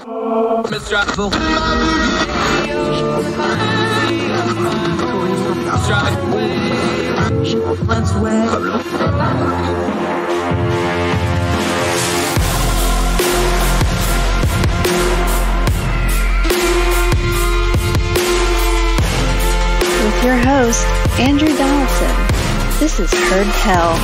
With your host, Andrew Donaldson. This is Heard Tell.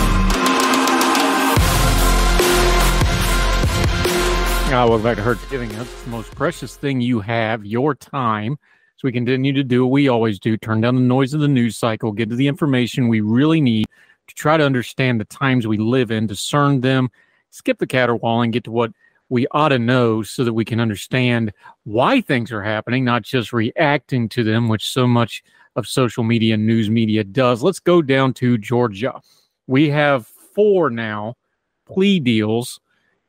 Welcome back to Heard Giving Us the most precious thing you have, your time. So we continue to do what we always do, turn down the noise of the news cycle, get to the information we really need to try to understand the times we live in, discern them, skip the caterwauling, get to what we ought to know so that we can understand why things are happening, not just reacting to them, which so much of social media and news media does. Let's go down to Georgia. We have 4 now plea deals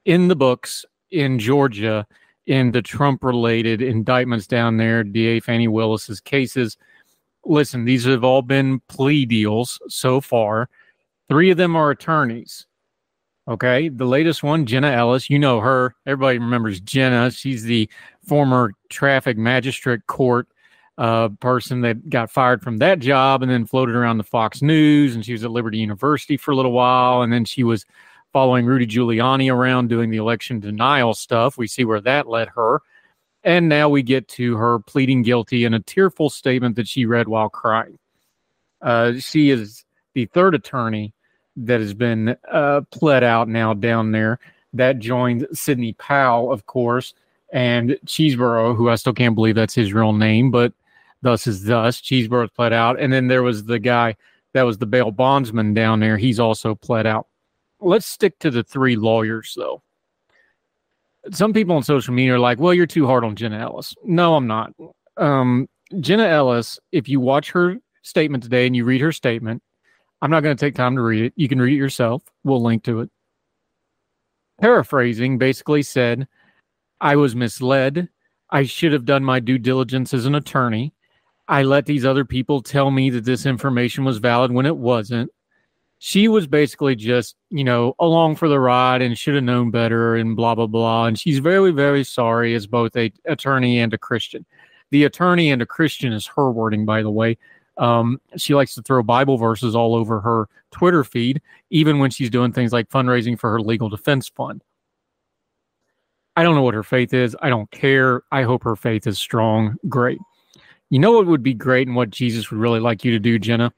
in the books in Georgia in the Trump-related indictments down there, DA Fani Willis's cases. Listen, these have all been plea deals so far. 3 of them are attorneys. Okay, the latest one, Jenna Ellis, you know her. Everybody remembers Jenna. She's the former traffic magistrate court person that got fired from that job and then floated around the Fox News, and she was at Liberty University for a little while, and then she was following Rudy Giuliani around doing the election denial stuff. We see where that led her. And now we get to her pleading guilty in a tearful statement that she read while crying. She is the 3rd attorney that has been pled out now down there. That joined Sidney Powell, of course, and Cheeseborough, who I still can't believe that's his real name, but thus is thus. Cheeseborough's pled out. And then there was the guy that was the bail bondsman down there. He's also pled out. Let's stick to the 3 lawyers, though. Some people on social media are like, well, you're too hard on Jenna Ellis. No, I'm not. Jenna Ellis, if you watch her statement today and you read her statement, I'm not going to take time to read it. You can read it yourself. We'll link to it. Paraphrasing, basically said, I was misled. I should have done my due diligence as an attorney. I let these other people tell me that this information was valid when it wasn't. She was basically just, along for the ride and should have known better and blah, blah, blah. And she's very, very sorry as both a attorney and a Christian. The attorney and a Christian is her wording, by the way. She likes to throw Bible verses all over her Twitter feed, even when she's doing things like fundraising for her legal defense fund. I don't know what her faith is. I don't care. I hope her faith is strong. Great. You know what would be great and what Jesus would really like you to do, Jenna?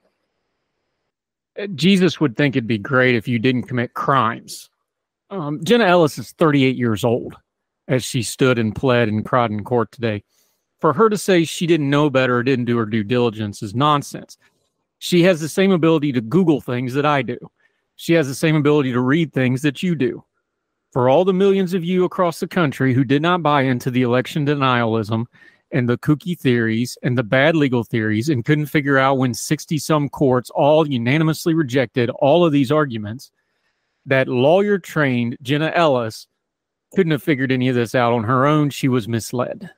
Jesus would think it'd be great if you didn't commit crimes. Jenna Ellis is 38 years old as she stood and pled and cried in court today. For her to say she didn't know better or didn't do her due diligence is nonsense. She has the same ability to Google things that I do. She has the same ability to read things that you do. For all the millions of you across the country who did not buy into the election denialism and the kooky theories and the bad legal theories and couldn't figure out when 60-some courts all unanimously rejected all of these arguments, that lawyer-trained Jenna Ellis couldn't have figured any of this out on her own. She was misled.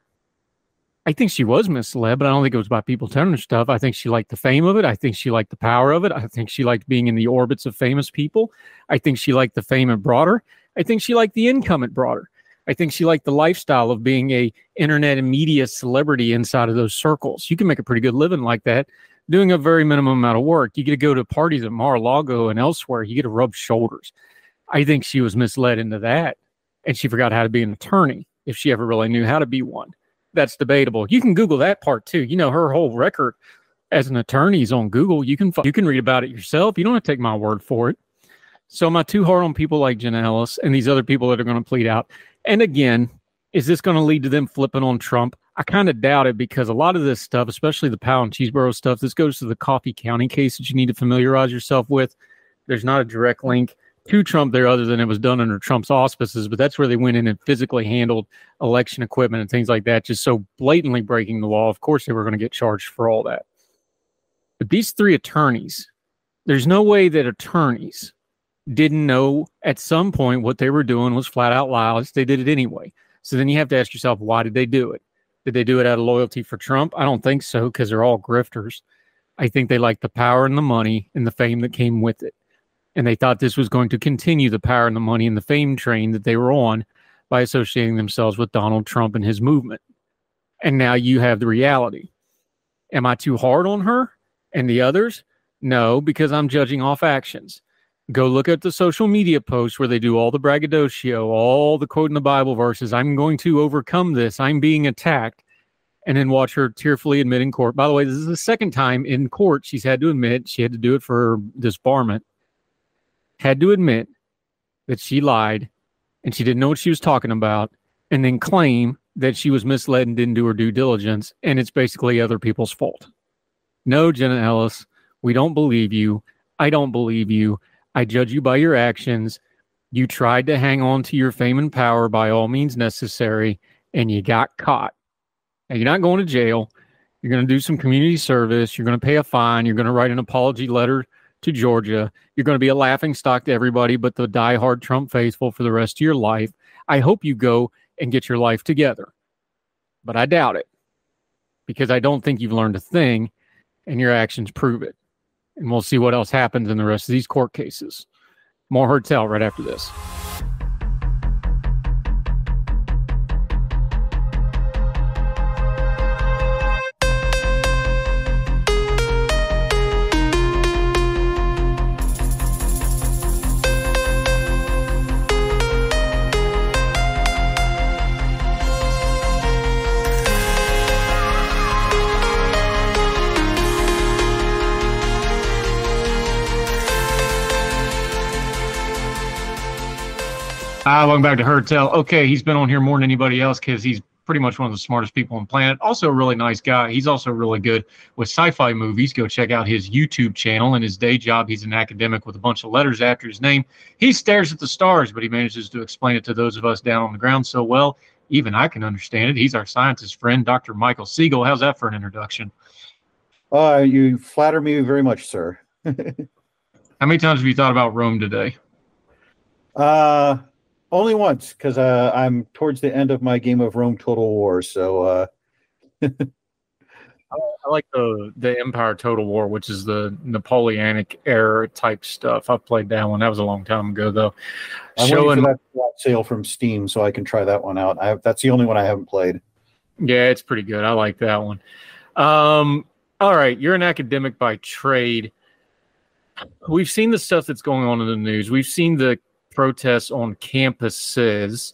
I think she was misled, but I don't think it was by people telling her stuff. I think she liked the fame of it. I think she liked the power of it. I think she liked being in the orbits of famous people. I think she liked the fame it brought her. I think she liked the income it brought her. I think she liked the lifestyle of being a internet and media celebrity inside of those circles. You can make a pretty good living like that, doing a very minimum amount of work. You get to go to parties at Mar-a-Lago and elsewhere. You get to rub shoulders. I think she was misled into that, and she forgot how to be an attorney if she ever really knew how to be one. That's debatable. You can Google that part too. Her whole record as an attorney is on Google. You can read about it yourself. You don't have to take my word for it. So am I too hard on people like Jenna Ellis and these other people that are going to plead out? And again, is this going to lead to them flipping on Trump? I kind of doubt it, because a lot of this stuff, especially the Powell and Cheeseborough stuff, this goes to the Coffee County case that you need to familiarize yourself with. There's not a direct link to Trump there other than it was done under Trump's auspices, but that's where they went in and physically handled election equipment and things like that, just so blatantly breaking the law. Of course, they were going to get charged for all that. But these 3 attorneys, there's no way that attorneys didn't know at some point what they were doing was flat out lies. They did it anyway. So then you have to ask yourself, why did they do it? Did they do it out of loyalty for Trump? I don't think so, because they're all grifters. I think they liked the power and the money and the fame that came with it. And they thought this was going to continue the power and the money and the fame train that they were on by associating themselves with Donald Trump and his movement. And now you have the reality. Am I too hard on her and the others? No, because I'm judging off actions. Go look at the social media posts where they do all the braggadocio, all the quoting the Bible verses. I'm going to overcome this. I'm being attacked. And then watch her tearfully admit in court. By the way, this is the second time in court she's had to admit, she had to do it for her disbarment, had to admit that she lied and she didn't know what she was talking about, and then claim that she was misled and didn't do her due diligence, and it's basically other people's fault. No, Jenna Ellis, we don't believe you. I don't believe you. I judge you by your actions. You tried to hang on to your fame and power by all means necessary, and you got caught. Now, you're not going to jail. You're going to do some community service. You're going to pay a fine. You're going to write an apology letter to Georgia. You're going to be a laughingstock to everybody but the diehard Trump faithful for the rest of your life. I hope you go and get your life together. But I doubt it, because I don't think you've learned a thing, and your actions prove it. And we'll see what else happens in the rest of these court cases. More Hertel right after this. Welcome back to Hertel. Okay, he's been on here more than anybody else because he's pretty much one of the smartest people on the planet. Also a really nice guy. He's also really good with sci-fi movies. Go check out his YouTube channel. And his day job, he's an academic with a bunch of letters after his name. He stares at the stars, but he manages to explain it to those of us down on the ground so well, even I can understand it. He's our scientist friend, Dr. Michael Siegel. How's that for an introduction? You flatter me very much, sir. How many times have you thought about Rome today? Only once, because I'm towards the end of my Game of Rome Total War. So I like the Empire Total War, which is the Napoleonic era type stuff. I've played that one. That was a long time ago, though. I'm waiting for that sale from Steam so I can try that one out. That's the only one I haven't played. Yeah, it's pretty good. I like that one. All right, you're an academic by trade. We've seen the stuff that's going on in the news. We've seen the protests on campuses,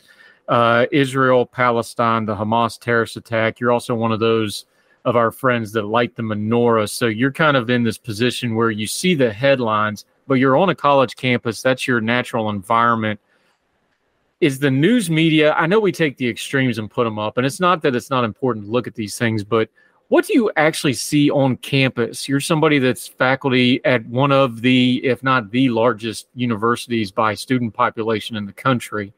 Israel-Palestine, the Hamas terrorist attack. You're also one of those of our friends that light the menorah. So you're kind of in this position where you see the headlines, but you're on a college campus. That's your natural environment. Is the news media, I know we take the extremes and put them up, and it's not that it's not important to look at these things, but what do you actually see on campus? You're somebody that's faculty at one of the, if not the largest universities by student population in the country.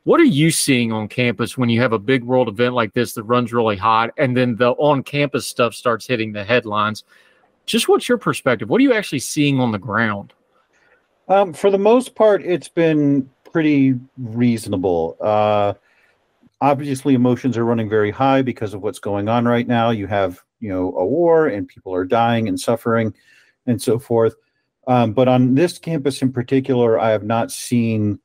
What are you seeing on campus when you have a big world event like this that runs really hot and then the on-campus stuff starts hitting the headlines? Just what's your perspective? What are you actually seeing on the ground? For the most part, it's been pretty reasonable. Obviously, emotions are running very high because of what's going on right now. You have, a war and people are dying and suffering and so forth. But on this campus in particular, I have not seen,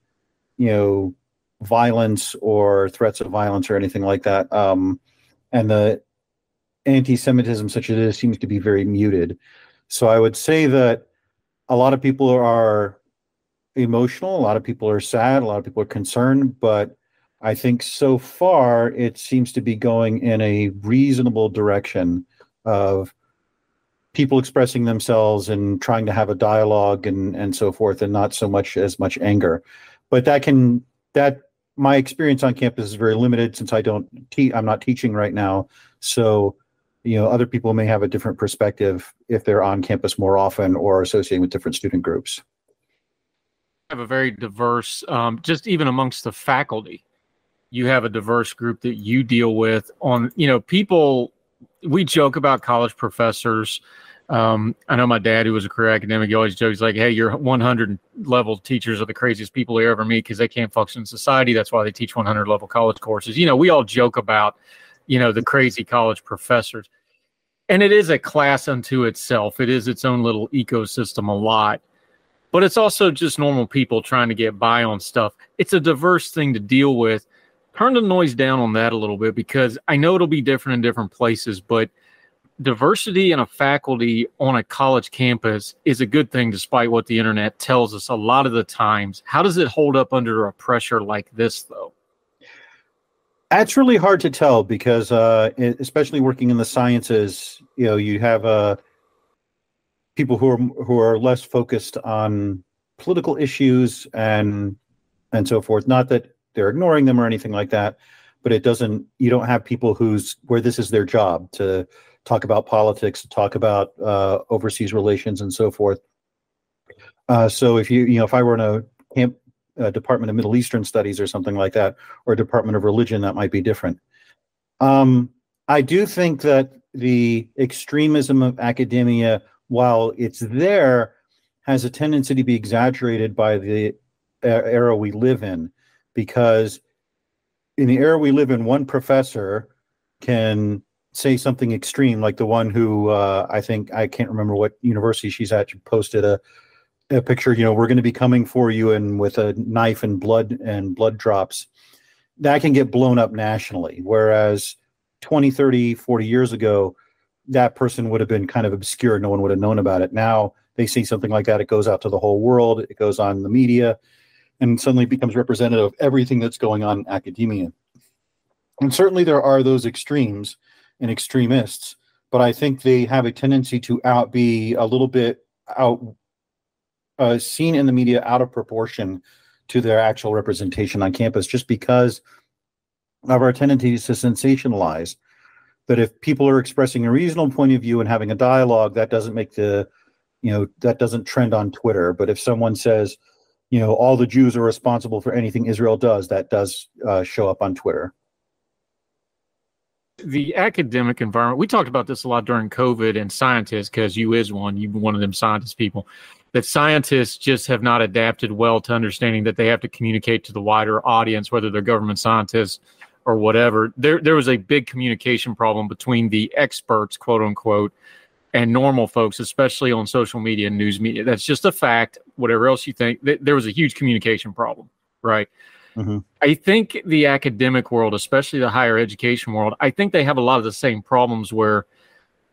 violence or threats of violence or anything like that. And the anti-Semitism such as it is seems to be very muted. So I would say that a lot of people are emotional. A lot of people are sad. A lot of people are concerned, but I think so far it seems to be going in a reasonable direction of people expressing themselves and trying to have a dialogue and so forth, and not so much as much anger. But my experience on campus is very limited since I'm not teaching right now. So, other people may have a different perspective if they're on campus more often or associating with different student groups. I have a very diverse, just even amongst the faculty. You have a diverse group that you deal with on, people, we joke about college professors. I know my dad, who was a career academic, he always jokes like, hey, your 100 level teachers are the craziest people you ever meet because they can't function in society. That's why they teach 100 level college courses. We all joke about, the crazy college professors. And it is a class unto itself. It is its own little ecosystem a lot. But it's also just normal people trying to get by on stuff. It's a diverse thing to deal with. turn the noise down on that a little bit, because I know it'll be different in different places, but diversity in a faculty on a college campus is a good thing, despite what the internet tells us a lot of the times. How does it hold up under a pressure like this, though? That's really hard to tell because, especially working in the sciences, you have people who are less focused on political issues and so forth. Not that they're ignoring them or anything like that, but you don't have people where this is their job to talk about politics, to talk about overseas relations and so forth. So if I were in a Department of Middle Eastern Studies or something like that, or a Department of Religion, that might be different. I do think that the extremism of academia, while it's there, has a tendency to be exaggerated by the era we live in, because in the era we live in, one professor can say something extreme, like the one who I can't remember what university she's at. She posted a picture, we're going to be coming for you, and with a knife and blood drops. That can get blown up nationally. Whereas 20, 30, 40 years ago, that person would have been kind of obscure. No one would have known about it. Now they see something like that, it goes out to the whole world. It goes on the media and suddenly becomes representative of everything that's going on in academia. And certainly there are those extremes and extremists, but I think they have a tendency to be a little bit seen in the media out of proportion to their actual representation on campus, just because of our tendencies to sensationalize. But if people are expressing a reasonable point of view and having a dialogue, that doesn't make that doesn't trend on Twitter. But if someone says, all the Jews are responsible for anything Israel does, that does show up on Twitter. The academic environment, we talked about this a lot during COVID, and scientists, because you're one of them scientist people, that scientists just have not adapted well to understanding that they have to communicate to the wider audience, whether they're government scientists or whatever. There was a big communication problem between the experts, quote unquote, and normal folks, especially on social media and news media. That's just a fact. Whatever else you think, there was a huge communication problem, right? Mm-hmm. I think the academic world, especially the higher education world, I think they have a lot of the same problems where,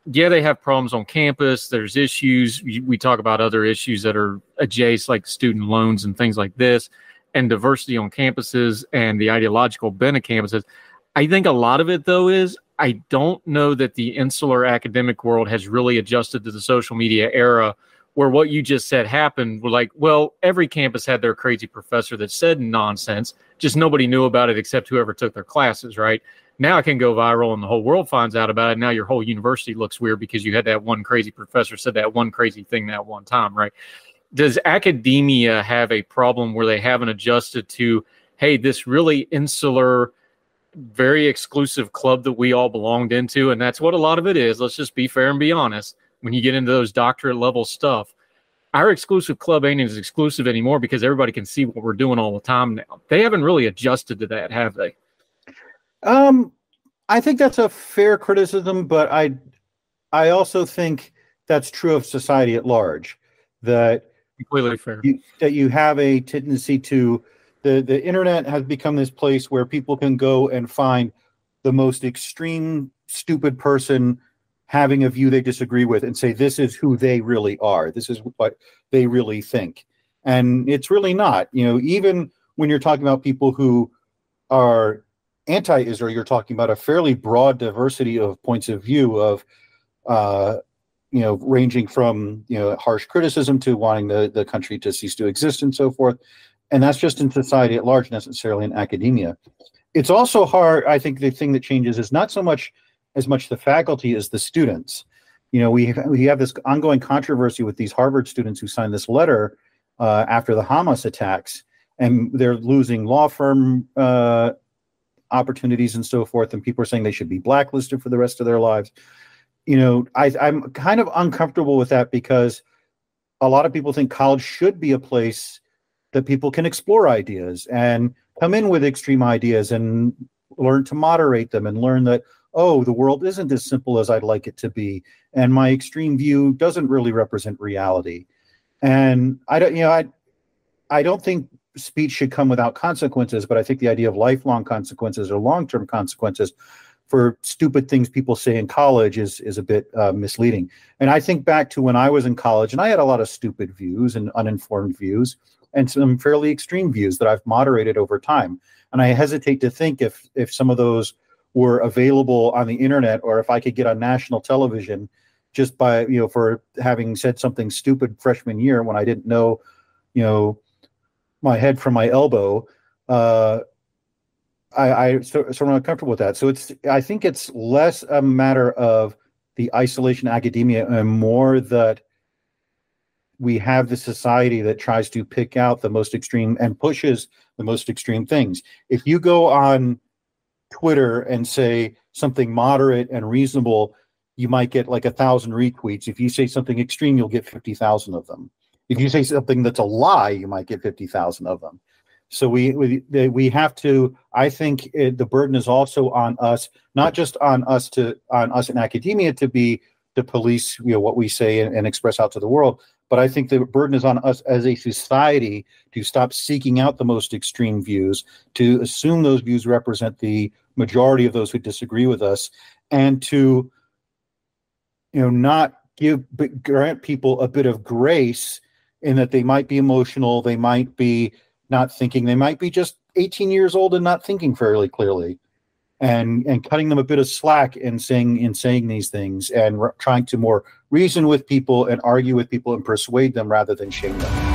they have problems on campus. There's issues. We talk about other issues that are adjacent, like student loans and things like this, and diversity on campuses and the ideological bent of campuses. I think a lot of it, though, is I don't know that the insular academic world has really adjusted to the social media era, where what you just said happened. We're like, well, every campus had their crazy professor that said nonsense, just nobody knew about it except whoever took their classes, right? Now it can go viral and the whole world finds out about it. Now your whole university looks weird because you had that one crazy professor said that one crazy thing that one time, right? Does academia have a problem where they haven't adjusted to, hey, this really insular, very exclusive club that we all belonged into? And that's what a lot of it is. Let's just be fair and be honest. When you get into those doctorate level stuff, our exclusive club ain't as exclusive anymore because everybody can see what we're doing all the time now. They haven't really adjusted to that, have they? I think that's a fair criticism, but I also think that's true of society at large. That completely fair. That you have a tendency to the internet has become this place where people can go and find the most extreme, stupid person having a view they disagree with and say, this is who they really are. This is what they really think. And it's really not. Even when you're talking about people who are anti-Israel, you're talking about a fairly broad diversity of points of view of, ranging from, harsh criticism to wanting the country to cease to exist and so forth. And that's just in society at large, necessarily in academia. It's also hard. I think the thing that changes is not so much as much the faculty as the students. We have this ongoing controversy with these Harvard students who signed this letter after the Hamas attacks, and they're losing law firm opportunities and so forth, and people are saying they should be blacklisted for the rest of their lives. I'm kind of uncomfortable with that because a lot of people think college should be a place that people can explore ideas and come in with extreme ideas and learn to moderate them and learn that, oh, the world isn't as simple as I'd like it to be, and my extreme view doesn't really represent reality. And I don't think speech should come without consequences, but I think the idea of lifelong consequences or long-term consequences for stupid things people say in college is a bit misleading. And I think back to when I was in college, and I had a lot of stupid views and uninformed views and some fairly extreme views that I've moderated over time. And I hesitate to think if some of those were available on the internet, or if I could get on national television just by, for having said something stupid freshman year when I didn't know, my head from my elbow. I sort of not comfortable with that. So I think it's less a matter of the isolation of academia and more that we have the society that tries to pick out the most extreme and pushes the most extreme things. If you go on Twitter and say something moderate and reasonable, you might get like 1,000 retweets. If you say something extreme, you'll get 50,000 of them. If you say something that's a lie, you might get 50,000 of them. So we have to. I think the burden is also on us, not just on us in academia to police what we say and express out to the world. But I think the burden is on us as a society to stop seeking out the most extreme views, to assume those views represent the majority of those who disagree with us, and to not grant people a bit of grace in that they might be emotional, they might be not thinking, they might be just 18 years old and not thinking fairly clearly, and cutting them a bit of slack in saying these things, and trying to more reason with people and argue with people and persuade them rather than shame them.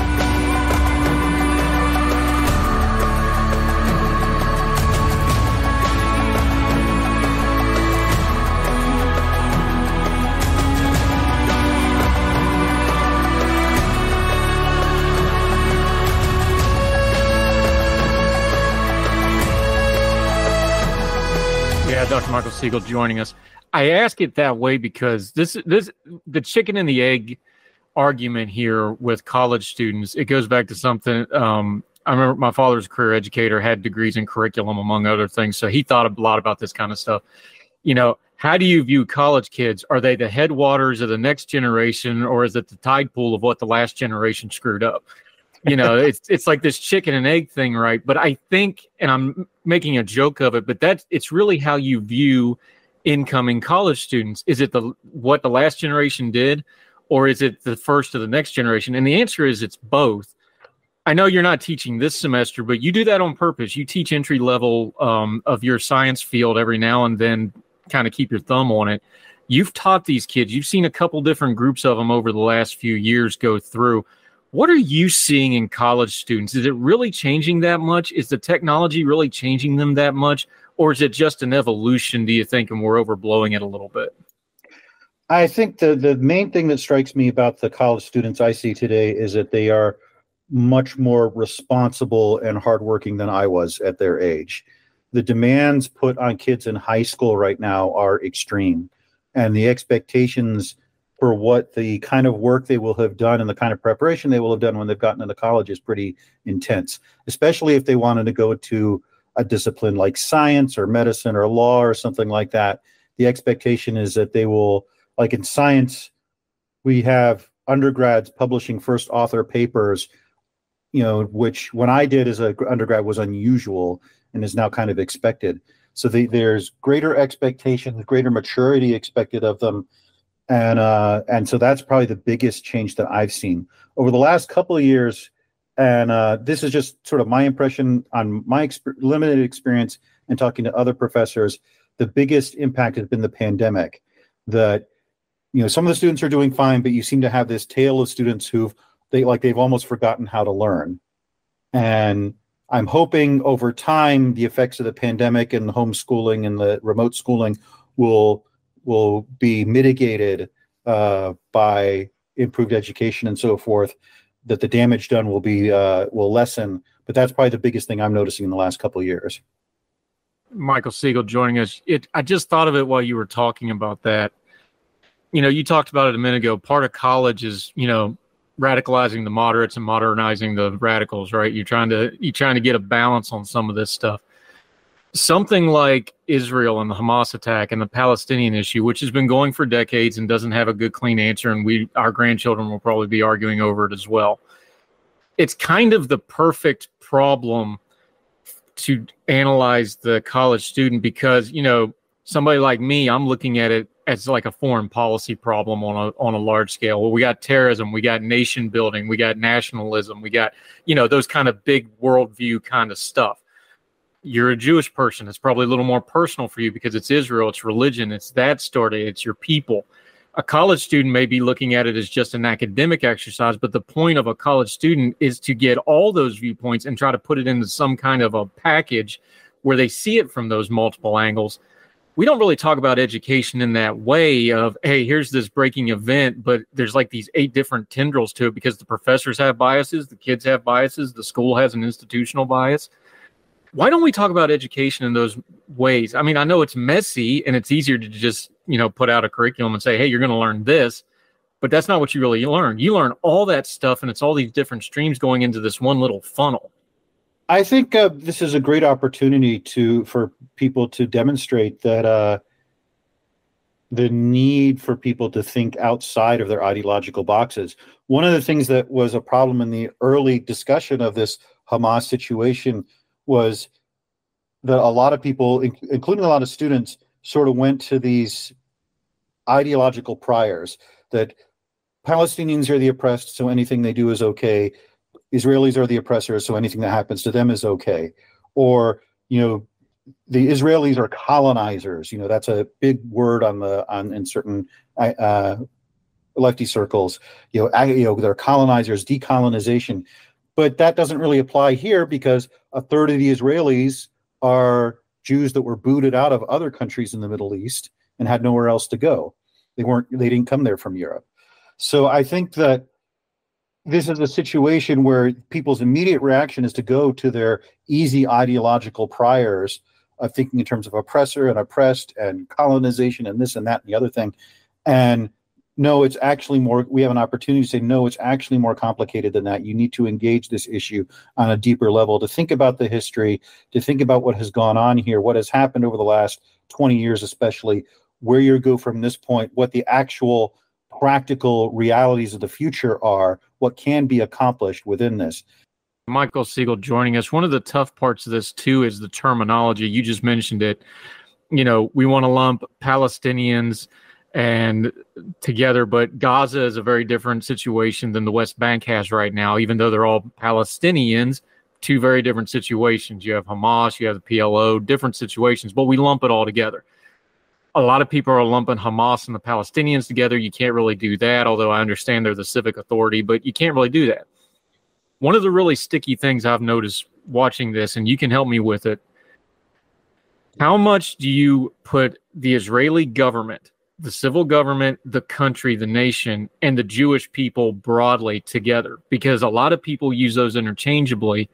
Dr. Michael Siegel joining us. I ask it that way because the chicken and the egg argument here with college students, it goes back to something. I remember my father's a career educator, had degrees in curriculum, among other things. So he thought a lot about this kind of stuff. How do you view college kids? Are they the headwaters of the next generation, or is it the tide pool of what the last generation screwed up? It's like this chicken and egg thing, right? But I think, and I'm making a joke of it, but it's really how you view incoming college students. Is it what the last generation did, or is it the first of the next generation? And the answer is it's both. I know you're not teaching this semester, but you do that on purpose. You teach entry level of your science field every now and then, kind of keep your thumb on it. You've taught these kids. You've seen a couple different groups of them over the last few years go through. What are you seeing in college students? Is it really changing that much? Is the technology really changing them that much? Or is it just an evolution, do you think, and we're overblowing it a little bit? I think the main thing that strikes me about the college students I see today is that they are much more responsible and hardworking than I was at their age. The demands put on kids in high school right now are extreme, and the expectations for what the kind of work they will have done and the kind of preparation they will have done when they've gotten into college is pretty intense, especially if they wanted to go to a discipline like science or medicine or law or something like that. The expectation is that they will, like in science, we have undergrads publishing first author papers, which when I did as an undergrad was unusual and is now kind of expected. So there's greater expectations, greater maturity expected of them. And so that's probably the biggest change that I've seen over the last couple of years. And this is just sort of my impression on my limited experience and talking to other professors. The biggest impact has been the pandemic. That some of the students are doing fine, but you seem to have this tail of students they've almost forgotten how to learn. And I'm hoping over time the effects of the pandemic and the homeschooling and the remote schooling will be mitigated by improved education and so forth, that the damage done will lessen. But that's probably the biggest thing I'm noticing in the last couple of years. Michael Siegel joining us. I just thought of it while you were talking about that. You talked about it a minute ago. Part of college is, radicalizing the moderates and modernizing the radicals, right? You're trying to get a balance on some of this stuff. Something like Israel and the Hamas attack and the Palestinian issue, which has been going for decades and doesn't have a good, clean answer, and our grandchildren will probably be arguing over it as well. It's kind of the perfect problem to analyze the college student because, somebody like me, I'm looking at it as like a foreign policy problem on a large scale. Well, we got terrorism, we got nation building, we got nationalism, we got, those kind of big worldview kind of stuff. You're a Jewish person. It's probably a little more personal for you because it's Israel, it's religion, it's that story, it's your people. A college student may be looking at it as just an academic exercise, but the point of a college student is to get all those viewpoints and try to put it into some kind of a package where they see it from those multiple angles. We don't really talk about education in that way of, hey, here's this breaking event, but there's like these 8 different tendrils to it because the professors have biases, the kids have biases, the school has an institutional bias. Why don't we talk about education in those ways? I mean, I know it's messy and it's easier to just, put out a curriculum and say, hey, you're going to learn this, but that's not what you really learn. You learn all that stuff and it's all these different streams going into this one little funnel. I think this is a great opportunity for people to demonstrate that the need for people to think outside of their ideological boxes. One of the things that was a problem in the early discussion of this Hamas situation was that a lot of people, including a lot of students, sort of went to these ideological priors that Palestinians are the oppressed, so anything they do is okay. Israelis are the oppressors, so anything that happens to them is okay. Or, the Israelis are colonizers. That's a big word in certain lefty circles. They're colonizers, decolonization. But that doesn't really apply here because a third of the Israelis are Jews that were booted out of other countries in the Middle East and had nowhere else to go. They didn't come there from Europe. So I think that this is a situation where people's immediate reaction is to go to their easy ideological priors of thinking in terms of oppressor and oppressed and colonization and this and that and the other thing. And no, it's actually more, we have an opportunity to say, no, it's actually more complicated than that. You need to engage this issue on a deeper level, to think about the history, to think about what has gone on here, what has happened over the last 20 years, especially where you go from this point, what the actual practical realities of the future are, what can be accomplished within this. Michael Siegel joining us. One of the tough parts of this, too, is the terminology. You just mentioned it. We want to lump Palestinians and together, but Gaza is a very different situation than the West Bank has right now, even though they're all Palestinians, 2 very different situations. You have Hamas, you have the PLO, different situations, but we lump it all together. A lot of people are lumping Hamas and the Palestinians together. You can't really do that, although I understand they're the civic authority, but you can't really do that. One of the really sticky things I've noticed watching this, and you can help me with it, how much do you put the Israeli government, the civil government, the country, the nation, and the Jewish people broadly together? Because a lot of people use those interchangeably.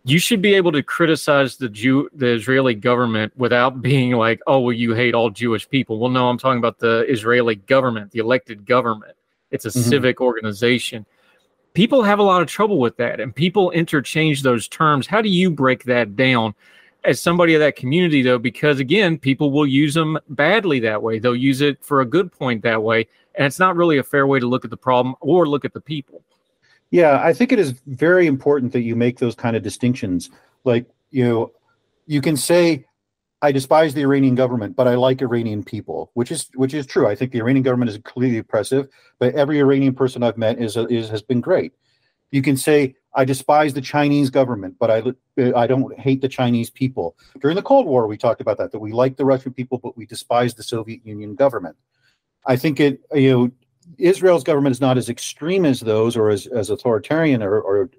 You should be able to criticize the Israeli government without being like, oh, well, you hate all Jewish people. Well, no, I'm talking about the Israeli government, the elected government. It's a civic organization. People have a lot of trouble with that, and people interchange those terms. How do you break that down as somebody of that community, though? Because, again, people will use them badly that way. They'll use it for a good point that way, and it's not really a fair way to look at the problem or look at the people. Yeah, I think it is very important that you make those kind of distinctions. Like, you can say, I despise the Iranian government, but I like Iranian people, which is true. I think the Iranian government is completely oppressive, but every Iranian person I've met has been great. You can say, I despise the Chinese government, but I don't hate the Chinese people. During the Cold War, we talked about that we like the Russian people, but we despise the Soviet Union government. I think Israel's government is not as extreme as those, or as authoritarian or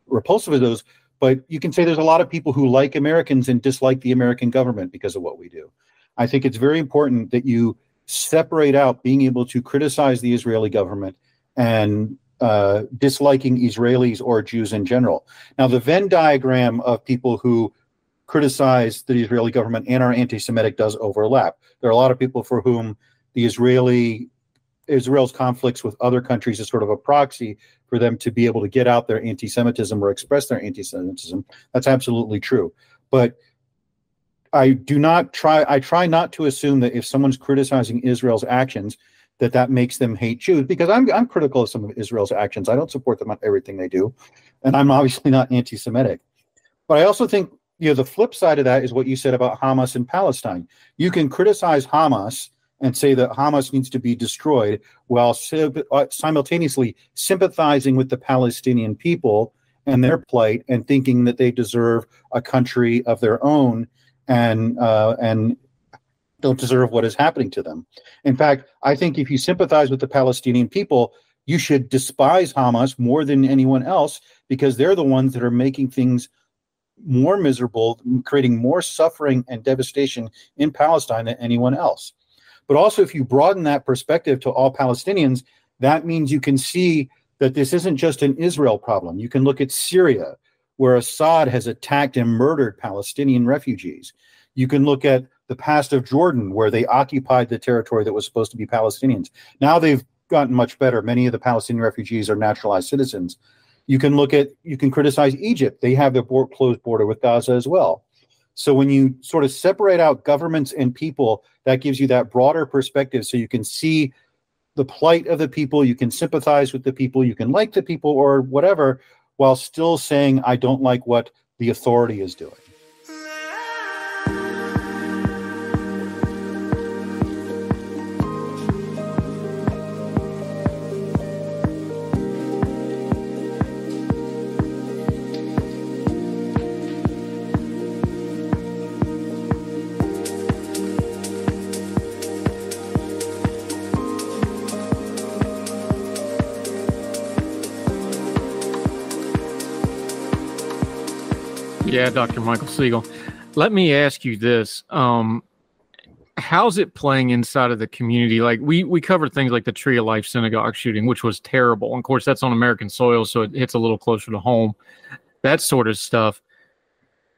repulsive as those, but you can say there's a lot of people who like Americans and dislike the American government because of what we do. I think it's very important that you separate out being able to criticize the Israeli government and disliking Israelis or Jews in general. Now, the Venn diagram of people who criticize the Israeli government and are anti-Semitic does overlap. There are a lot of people for whom the Israel's conflicts with other countries is sort of a proxy for them to be able to get out their anti-Semitism or express their anti-Semitism. That's absolutely true. But I try not to assume that if someone's criticizing Israel's actions, that makes them hate Jews, because I'm critical of some of Israel's actions. I don't support them on everything they do, and I'm obviously not anti-Semitic. But I also think, the flip side of that is what you said about Hamas in Palestine. You can criticize Hamas and say that Hamas needs to be destroyed while simultaneously sympathizing with the Palestinian people and their plight and thinking that they deserve a country of their own and don't deserve what is happening to them. In fact, I think if you sympathize with the Palestinian people, you should despise Hamas more than anyone else, because they're the ones that are making things more miserable, creating more suffering and devastation in Palestine than anyone else. But also, if you broaden that perspective to all Palestinians, that means you can see that this isn't just an Israel problem. You can look at Syria, where Assad has attacked and murdered Palestinian refugees. You can look at the past of Jordan, where they occupied the territory that was supposed to be Palestinians. Now they've gotten much better. Many of the Palestinian refugees are naturalized citizens. You can criticize Egypt. They have their closed border with Gaza as well. So when you sort of separate out governments and people, that gives you that broader perspective, so you can see the plight of the people, you can sympathize with the people, you can like the people or whatever, while still saying, I don't like what the authority is doing. Yeah, Dr. Michael Siegel. Let me ask you this. How's it playing inside of the community? Like we covered things like the Tree of Life synagogue shooting, which was terrible. And of course, that's on American soil, so it hits a little closer to home. That sort of stuff.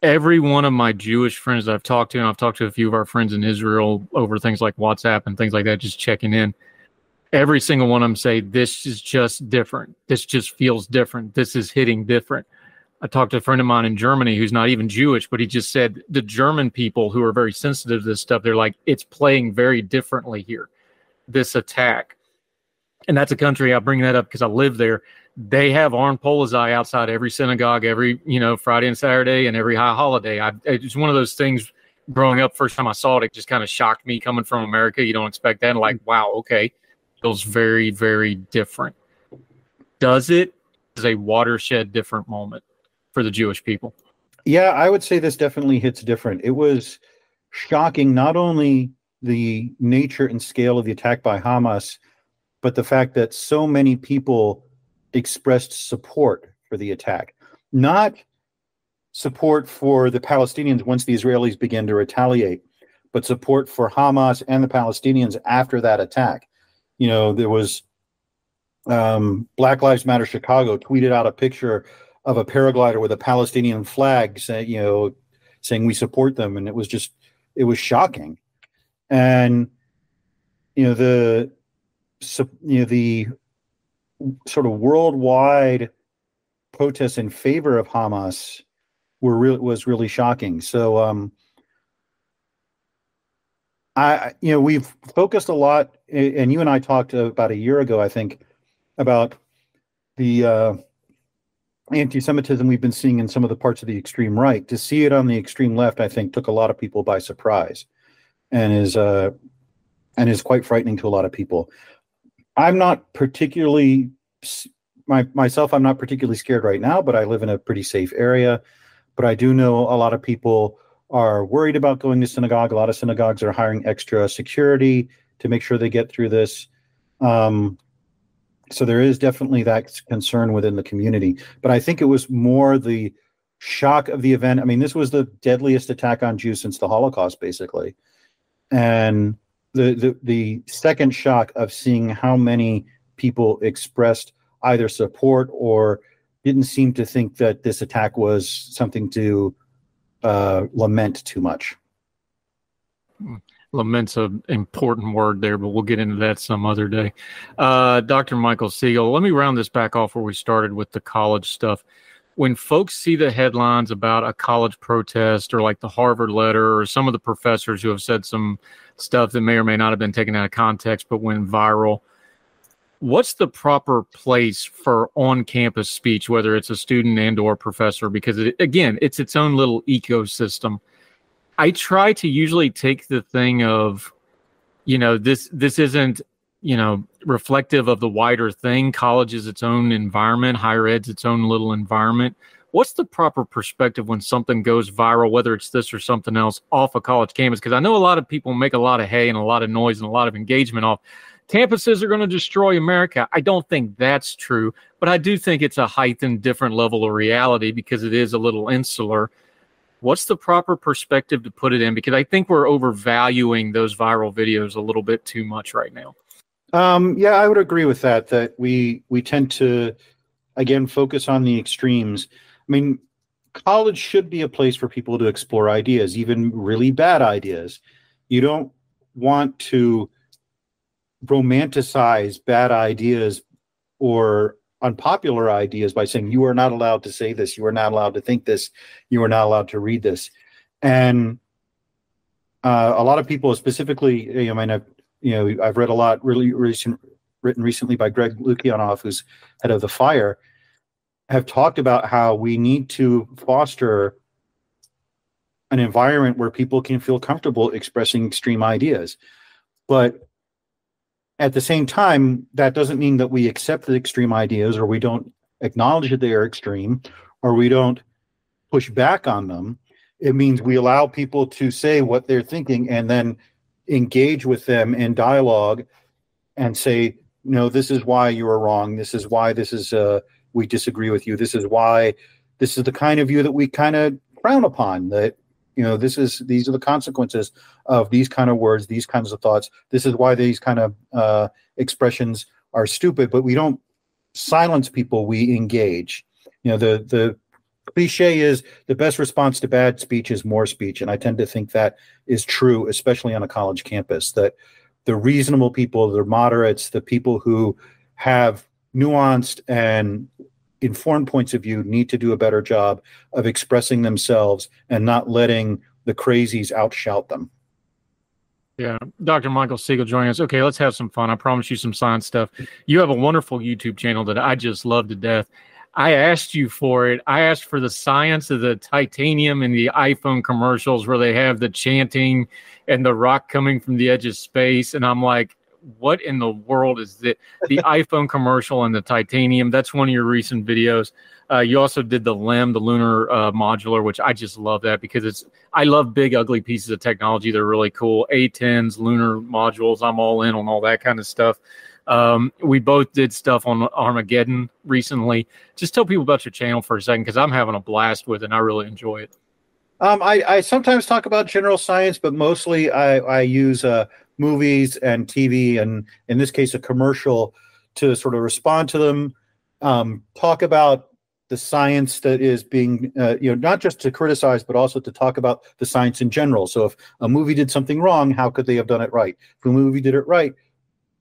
Every one of my Jewish friends that I've talked to, and I've talked to a few of our friends in Israel over things like WhatsApp and things like that, just checking in. Every single one of them say, this is just different. This just feels different. This is hitting different. I talked to a friend of mine in Germany who's not even Jewish, but he just said the German people who are very sensitive to this stuff, they're like, it's playing very differently here, this attack. And that's a country, I bring that up because I live there. They have armed polizei outside every synagogue, every, Friday and Saturday and every high holiday. It's one of those things growing up, first time I saw it, it just kind of shocked me coming from America. You don't expect that. And like, wow, okay. Feels very, very different. Does it? Is a watershed different moment for the Jewish people? Yeah, I would say this definitely hits different. It was shocking, not only the nature and scale of the attack by Hamas, but the fact that so many people expressed support for the attack. Not support for the Palestinians once the Israelis began to retaliate, but support for Hamas and the Palestinians after that attack. There was Black Lives Matter Chicago tweeted out a picture of a paraglider with a Palestinian flag saying we support them. And it was shocking. And, the sort of worldwide protests in favor of Hamas was really shocking. So, we've focused a lot, and you and I talked about a year ago, I think, about the anti-Semitism we've been seeing in some of the parts of the extreme right. To see it on the extreme left, I think, took a lot of people by surprise, and is quite frightening to a lot of people. I'm not particularly myself. I'm not particularly scared right now, but I live in a pretty safe area. But I do know a lot of people are worried about going to synagogue. A lot of synagogues are hiring extra security to make sure they get through this. So there is definitely that concern within the community. But I think it was more the shock of the event. I mean, this was the deadliest attack on Jews since the Holocaust, basically. And the second shock of seeing how many people expressed either support or didn't seem to think that this attack was something to lament too much. Lament's an important word there, but we'll get into that some other day. Dr. Michael Siegel, let me round this back off where we started with the college stuff. when folks see the headlines about a college protest or like the Harvard letter or some of the professors who have said some stuff that may or may not have been taken out of context but went viral, what's the proper place for on-campus speech, whether it's a student and or professor? Because again, it's its own little ecosystem. I try to usually take the thing of, this isn't, reflective of the wider thing. College is its own environment. Higher ed's its own little environment. What's the proper perspective when something goes viral, whether it's this or something else, off a college campus? Because I know a lot of people make a lot of hay and a lot of noise and a lot of engagement off campuses are going to destroy America. I don't think that's true, but I do think it's a heightened, different level of reality because it is a little insular. What's the proper perspective to put it in? Because I think we're overvaluing those viral videos a little bit too much right now. Yeah, I would agree with that, that we tend to, again, focus on the extremes. I mean, college should be a place for people to explore ideas, even really bad ideas. You don't want to romanticize bad ideas or unpopular ideas by saying you are not allowed to say this, you are not allowed to think this, you are not allowed to read this. And a lot of people, specifically, I've read a lot written recently by Greg Lukianoff, who's head of the Fire, have talked about how we need to foster an environment where people can feel comfortable expressing extreme ideas. But at the same time, that doesn't mean that we accept the extreme ideas, or we don't acknowledge that they are extreme, or we don't push back on them. It means we allow people to say what they're thinking and then engage with them in dialogue and say, no, this is why you are wrong. This is why we disagree with you. This is why this is the kind of view that we kind of frown upon, that, these are the consequences of these kind of words, these kinds of thoughts. This is why these kind of expressions are stupid, but we don't silence people, we engage. The cliche is the best response to bad speech is more speech. And I tend to think that is true, especially on a college campus, that the reasonable people, the moderates, the people who have nuanced and informed points of view need to do a better job of expressing themselves and not letting the crazies outshout them. Yeah. Dr. Michael Siegel joining us. Okay, let's have some fun. I promise you some science stuff. You have a wonderful YouTube channel that I just love to death. I asked you for it. I asked for the science of the titanium in the iPhone commercials where they have the chanting and the rock coming from the edge of space. And I'm like, what in the world is that? The iPhone commercial and the titanium. That's one of your recent videos. You also did the LEM, the lunar modular, which I just love that because I love big, ugly pieces of technology. They're really cool. A10s, lunar modules. I'm all in on all that kind of stuff. We both did stuff on Armageddon recently. Just tell people about your channel for a second, because I'm having a blast with it and I really enjoy it. I sometimes talk about general science, but mostly I use movies and TV, and in this case, a commercial, to sort of respond to them, talk about the science that is being, not just to criticize, but also to talk about the science in general. So if a movie did something wrong, how could they have done it right? If a movie did it right,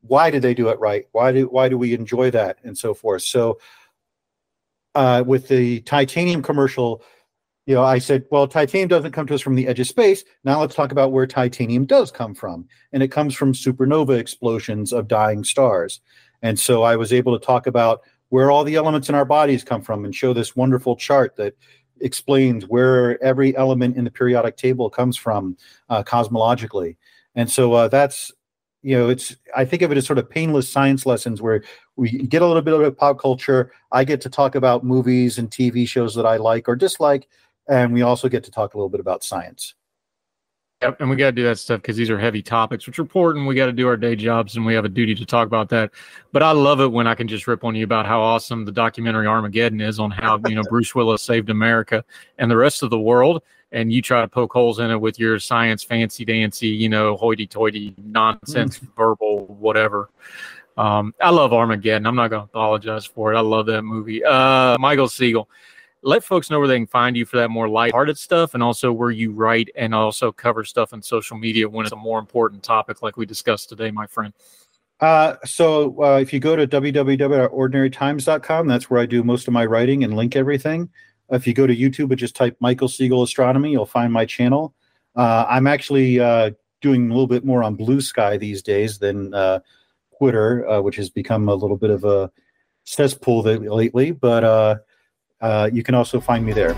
why did they do it right? Why do we enjoy that, and so forth? So with the titanium commercial, I said, well, titanium doesn't come to us from the edge of space. Now let's talk about where titanium does come from. And it comes from supernova explosions of dying stars. And so I was able to talk about where all the elements in our bodies come from and show this wonderful chart that explains where every element in the periodic table comes from cosmologically. And so that's, I think of it as sort of painless science lessons where we get a little bit of pop culture. I get to talk about movies and TV shows that I like or dislike. And we also get to talk a little bit about science. Yep, and we got to do that stuff because these are heavy topics, which are important. We got to do our day jobs, and we have a duty to talk about that. But I love it when I can just rip on you about how awesome the documentary Armageddon is, on how Bruce Willis saved America and the rest of the world, and you try to poke holes in it with your science fancy dancy, hoity-toity nonsense, verbal whatever. I love Armageddon. I'm not going to apologize for it. I love that movie. Michael Siegel. Let folks know where they can find you for that more lighthearted stuff, and also where you write and also cover stuff on social media when it's a more important topic like we discussed today, my friend. So if you go to www.ordinarytimes.com, that's where I do most of my writing and link everything. If you go to YouTube and just type Michael Siegel Astronomy, you'll find my channel. I'm actually doing a little bit more on Blue Sky these days than Twitter, which has become a little bit of a cesspool lately, but you can also find me there.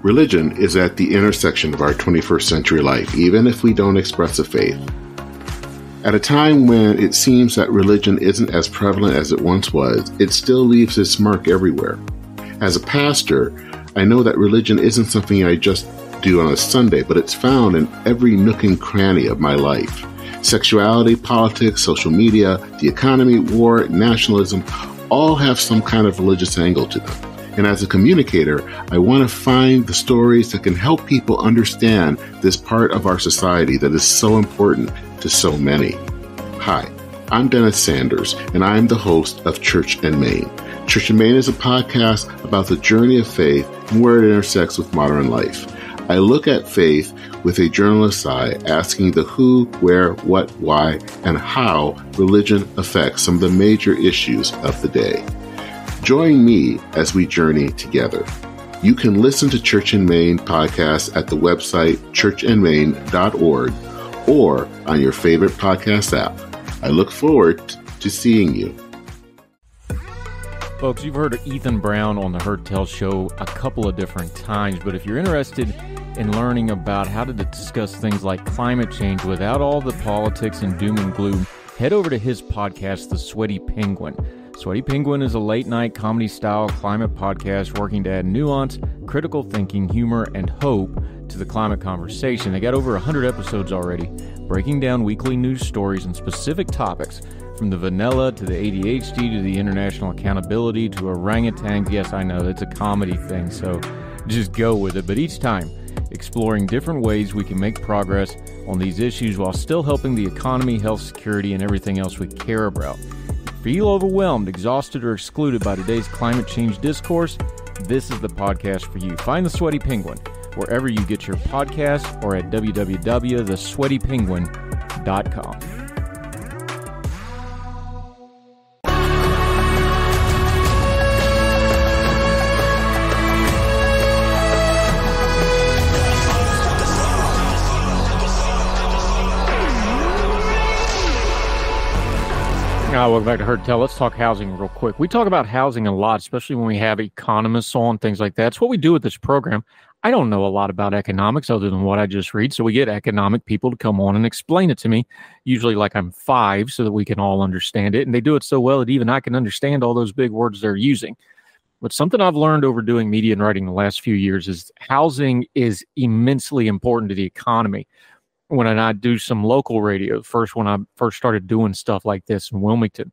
Religion is at the intersection of our 21st century life, even if we don't express a faith. At a time when it seems that religion isn't as prevalent as it once was, it still leaves its mark everywhere. As a pastor, I know that religion isn't something I just do on a Sunday, but it's found in every nook and cranny of my life. Sexuality, politics, social media, the economy, war, nationalism, all have some kind of religious angle to them. And as a communicator, I want to find the stories that can help people understand this part of our society that is so important to so many. Hi, I'm Dennis Sanders, and I'm the host of Church and Main. Church and Main is a podcast about the journey of faith and where it intersects with modern life. I look at faith with a journalist's eye, asking the who, where, what, why, and how religion affects some of the major issues of the day. Join me as we journey together. You can listen to Church and Main podcasts at the website churchandmain.org or on your favorite podcast app. I look forward to seeing you. Folks, you've heard of Ethan Brown on the Heard Tell Show a couple of different times, but if you're interested in learning about how to discuss things like climate change without all the politics and doom and gloom, head over to his podcast, The Sweaty Penguin. Sweaty Penguin is a late-night comedy-style climate podcast working to add nuance, critical thinking, humor, and hope to the climate conversation. They got over 100 episodes already, breaking down weekly news stories and specific topics, from the vanilla to the ADHD to the international accountability to orangutans. Yes, I know, it's a comedy thing, so just go with it. But each time, exploring different ways we can make progress on these issues while still helping the economy, health, security, and everything else we care about. Feel overwhelmed, exhausted, or excluded by today's climate change discourse? This is the podcast for you. Find The Sweaty Penguin wherever you get your podcasts or at www.thesweatypenguin.com. Welcome back to Heard Tell. Let's talk housing real quick. We talk about housing a lot, especially when we have economists on, things like that. It's what we do with this program. I don't know a lot about economics other than what I just read, so we get economic people to come on and explain it to me, usually like I'm 5, so that we can all understand it. And they do it so well that even I can understand all those big words they're using. But something I've learned over doing media and writing the last few years is housing is immensely important to the economy. When I do some local radio, when I first started doing stuff like this in Wilmington,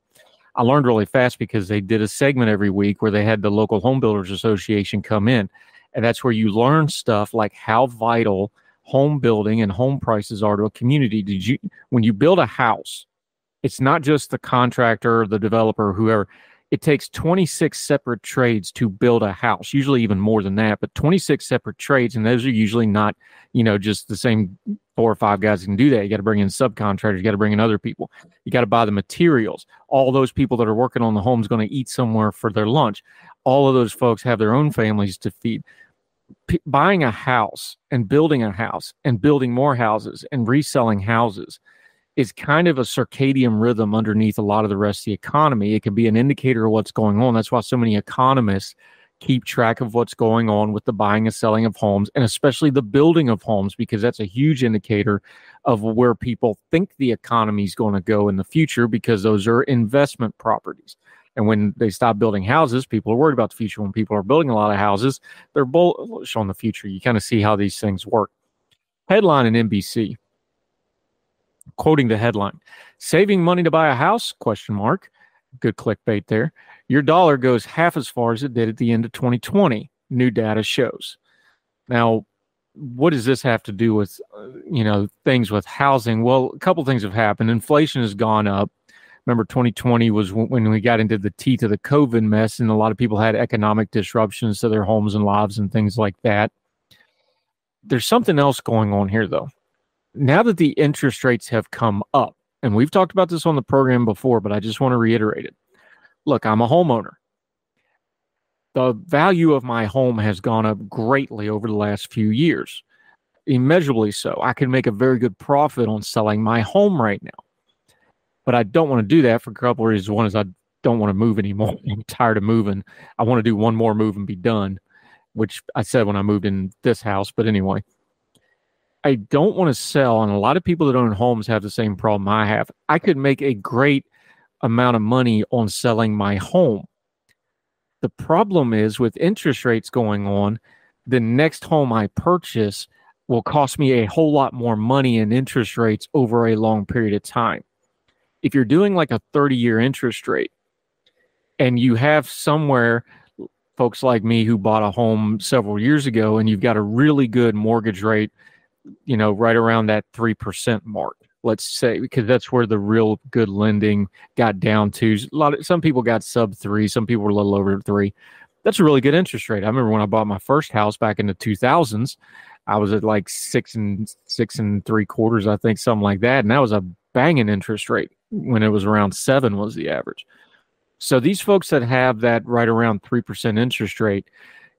I learned really fast because they did a segment every week where they had the local home builders association come in. And that's where you learn stuff like how vital home building and home prices are to a community. When you build a house, it's not just the contractor, the developer, whoever. It takes 26 separate trades to build a house, usually even more than that, but 26 separate trades. And those are usually not, just the same 4 or 5 guys who can do that. You got to bring in subcontractors. You got to bring in other people. You got to buy the materials. All those people that are working on the home is going to eat somewhere for their lunch. All of those folks have their own families to feed. Buying a house and building more houses and reselling houses is kind of a circadian rhythm underneath a lot of the rest of the economy. It can be an indicator of what's going on. That's why so many economists keep track of what's going on with the buying and selling of homes, and especially the building of homes, because that's a huge indicator of where people think the economy is going to go in the future, because those are investment properties. And when they stop building houses, people are worried about the future. When people are building a lot of houses, they're bullish on the future. You kind of see how these things work. Headline in NBC. Quoting the headline, "Saving money to buy a house? ? Good clickbait there. Your dollar goes half as far as it did at the end of 2020. New data shows." Now, what does this have to do with, things with housing? Well, a couple things have happened. Inflation has gone up. Remember, 2020 was when we got into the teeth of the COVID mess, and a lot of people had economic disruptions to their homes and lives and things like that. There's something else going on here, though. Now that the interest rates have come up, and we've talked about this on the program before, but I just want to reiterate it. Look, I'm a homeowner. The value of my home has gone up greatly over the last few years, immeasurably so. I can make a very good profit on selling my home right now. But I don't want to do that for a couple of reasons. One is I don't want to move anymore. I'm tired of moving. I want to do one more move and be done, which I said when I moved in this house. But anyway, I don't want to sell. And a lot of people that own homes have the same problem I have. I could make a great amount of money on selling my home. The problem is with interest rates going on, the next home I purchase will cost me a whole lot more money in interest rates over a long period of time. If you're doing like a 30-year interest rate and you have somewhere, folks like me who bought a home several years ago, and you've got a really good mortgage rate, right around that 3% mark, let's say, because that's where the real good lending got down to. Some people got sub 3, some people were a little over 3. That's a really good interest rate. I remember when I bought my first house back in the 2000s, I was at like 6 3/4, I think, something like that. And that was a banging interest rate when it was around 7 was the average. So these folks that have that right around 3% interest rate,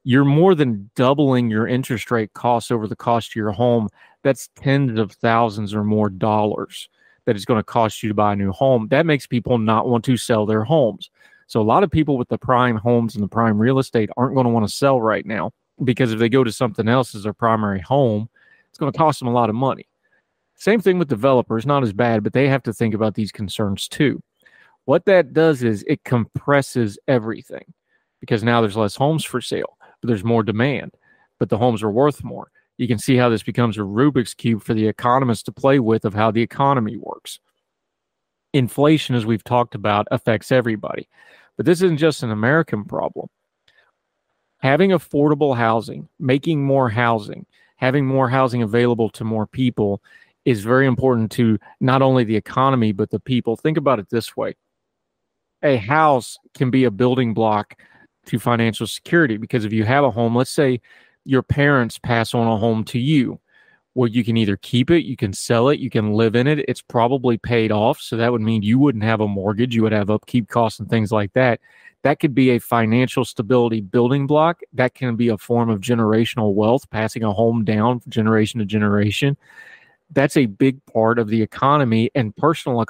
you're more than doubling your interest rate costs over the cost of your home. That's tens of thousands or more dollars that it's going to cost you to buy a new home. That makes people not want to sell their homes. So a lot of people with the prime homes and the prime real estate aren't going to want to sell right now, because if they go to something else as their primary home, it's going to cost them a lot of money. Same thing with developers, not as bad, but they have to think about these concerns too. What that does is it compresses everything, because now there's less homes for sale, but there's more demand, but the homes are worth more. You can see how this becomes a Rubik's Cube for the economists to play with of how the economy works. Inflation, as we've talked about, affects everybody, but this isn't just an American problem. Having affordable housing, making more housing, having more housing available to more people is very important to not only the economy, but the people. Think about it this way. A house can be a building block to financial security, because if you have a home, let's say your parents pass on a home to you, well, you can either keep it, you can sell it, you can live in it. It's probably paid off. So that would mean you wouldn't have a mortgage. You would have upkeep costs and things like that. That could be a financial stability building block. That can be a form of generational wealth, passing a home down from generation to generation. That's a big part of the economy and personal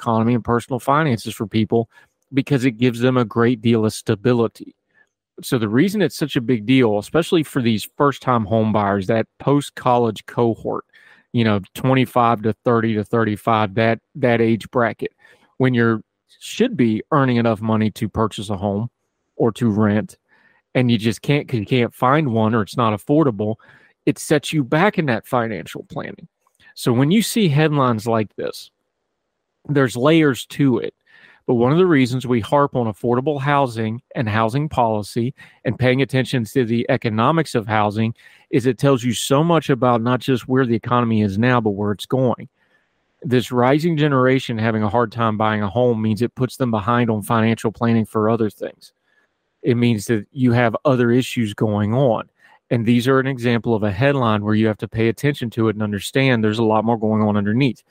finances for people, because it gives them a great deal of stability. So the reason it's such a big deal, especially for these first-time home buyers, that post-college cohort, 25 to 30 to 35, that age bracket, when you should be earning enough money to purchase a home or to rent, and you just can't because you can't find one or it's not affordable, it sets you back in that financial planning. So when you see headlines like this, there's layers to it. But one of the reasons we harp on affordable housing and housing policy and paying attention to the economics of housing is it tells you so much about not just where the economy is now, but where it's going. This rising generation having a hard time buying a home means it puts them behind on financial planning for other things. It means that you have other issues going on. And these are an example of a headline where you have to pay attention to it and understand there's a lot more going on underneath.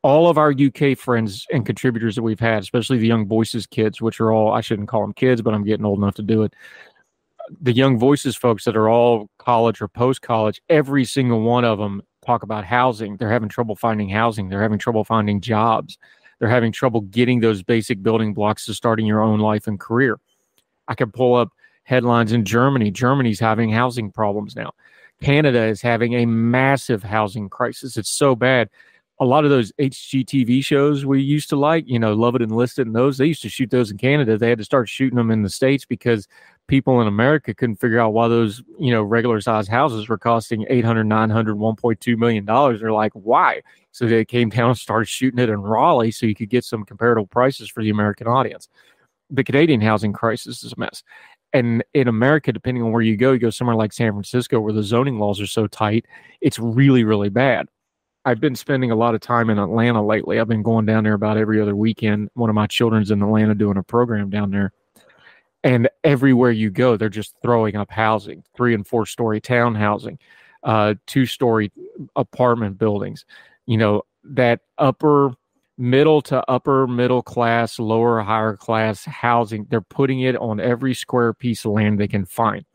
All of our UK friends and contributors that we've had, especially the Young Voices kids, which are all, I shouldn't call them kids, but I'm getting old enough to do it. The Young Voices folks that are all college or post-college, every single one of them talk about housing. They're having trouble finding housing. They're having trouble finding jobs. They're having trouble getting those basic building blocks to starting your own life and career. I could pull up headlines in Germany. Germany's having housing problems now. Canada is having a massive housing crisis. It's so bad. A lot of those HGTV shows we used to like, Love It and List It, and those, they used to shoot those in Canada. They had to start shooting them in the States because people in America couldn't figure out why those, regular sized houses were costing $800, $900, $1.2 million. They're like, why? So they came down and started shooting it in Raleigh so you could get some comparable prices for the American audience. The Canadian housing crisis is a mess. And in America, depending on where you go somewhere like San Francisco where the zoning laws are so tight, it's really, really bad. I've been spending a lot of time in Atlanta lately. I've been going down there about every other weekend. One of my children's in Atlanta doing a program down there. And everywhere you go, they're just throwing up housing, 3- and 4-story town housing, 2-story apartment buildings. You know, that upper middle to upper middle class, lower, higher class housing, they're putting it on every square piece of land they can find.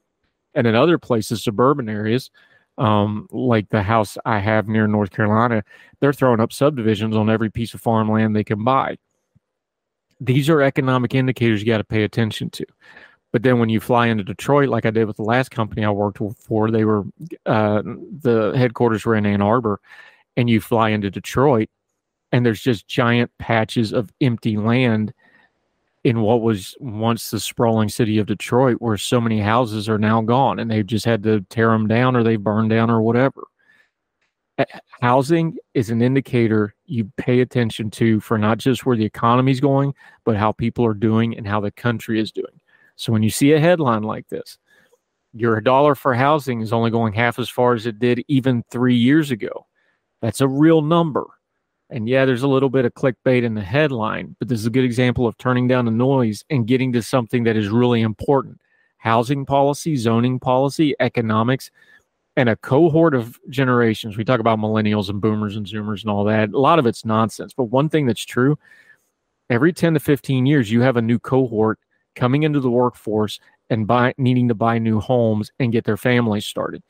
And in other places, suburban areas, like the house I have near North Carolina, they're throwing up subdivisions on every piece of farmland they can buy. These are economic indicators you got to pay attention to. But then when you fly into Detroit, like I did with the last company I worked for, they were the headquarters were in Ann Arbor, and you fly into Detroit, and there's just giant patches of empty land in what was once the sprawling city of Detroit, where so many houses are now gone, and they've just had to tear them down or they've burned down or whatever. Housing is an indicator you pay attention to for not just where the economy's going, but how people are doing and how the country is doing. So when you see a headline like this, your dollar for housing is only going half as far as it did even 3 years ago. That's a real number. And yeah, there's a little bit of clickbait in the headline, but this is a good example of turning down the noise and getting to something that is really important. Housing policy, zoning policy, economics, and a cohort of generations. We talk about millennials and boomers and zoomers and all that. A lot of it's nonsense. But one thing that's true, every 10 to 15 years, you have a new cohort coming into the workforce and needing to buy new homes and get their families started.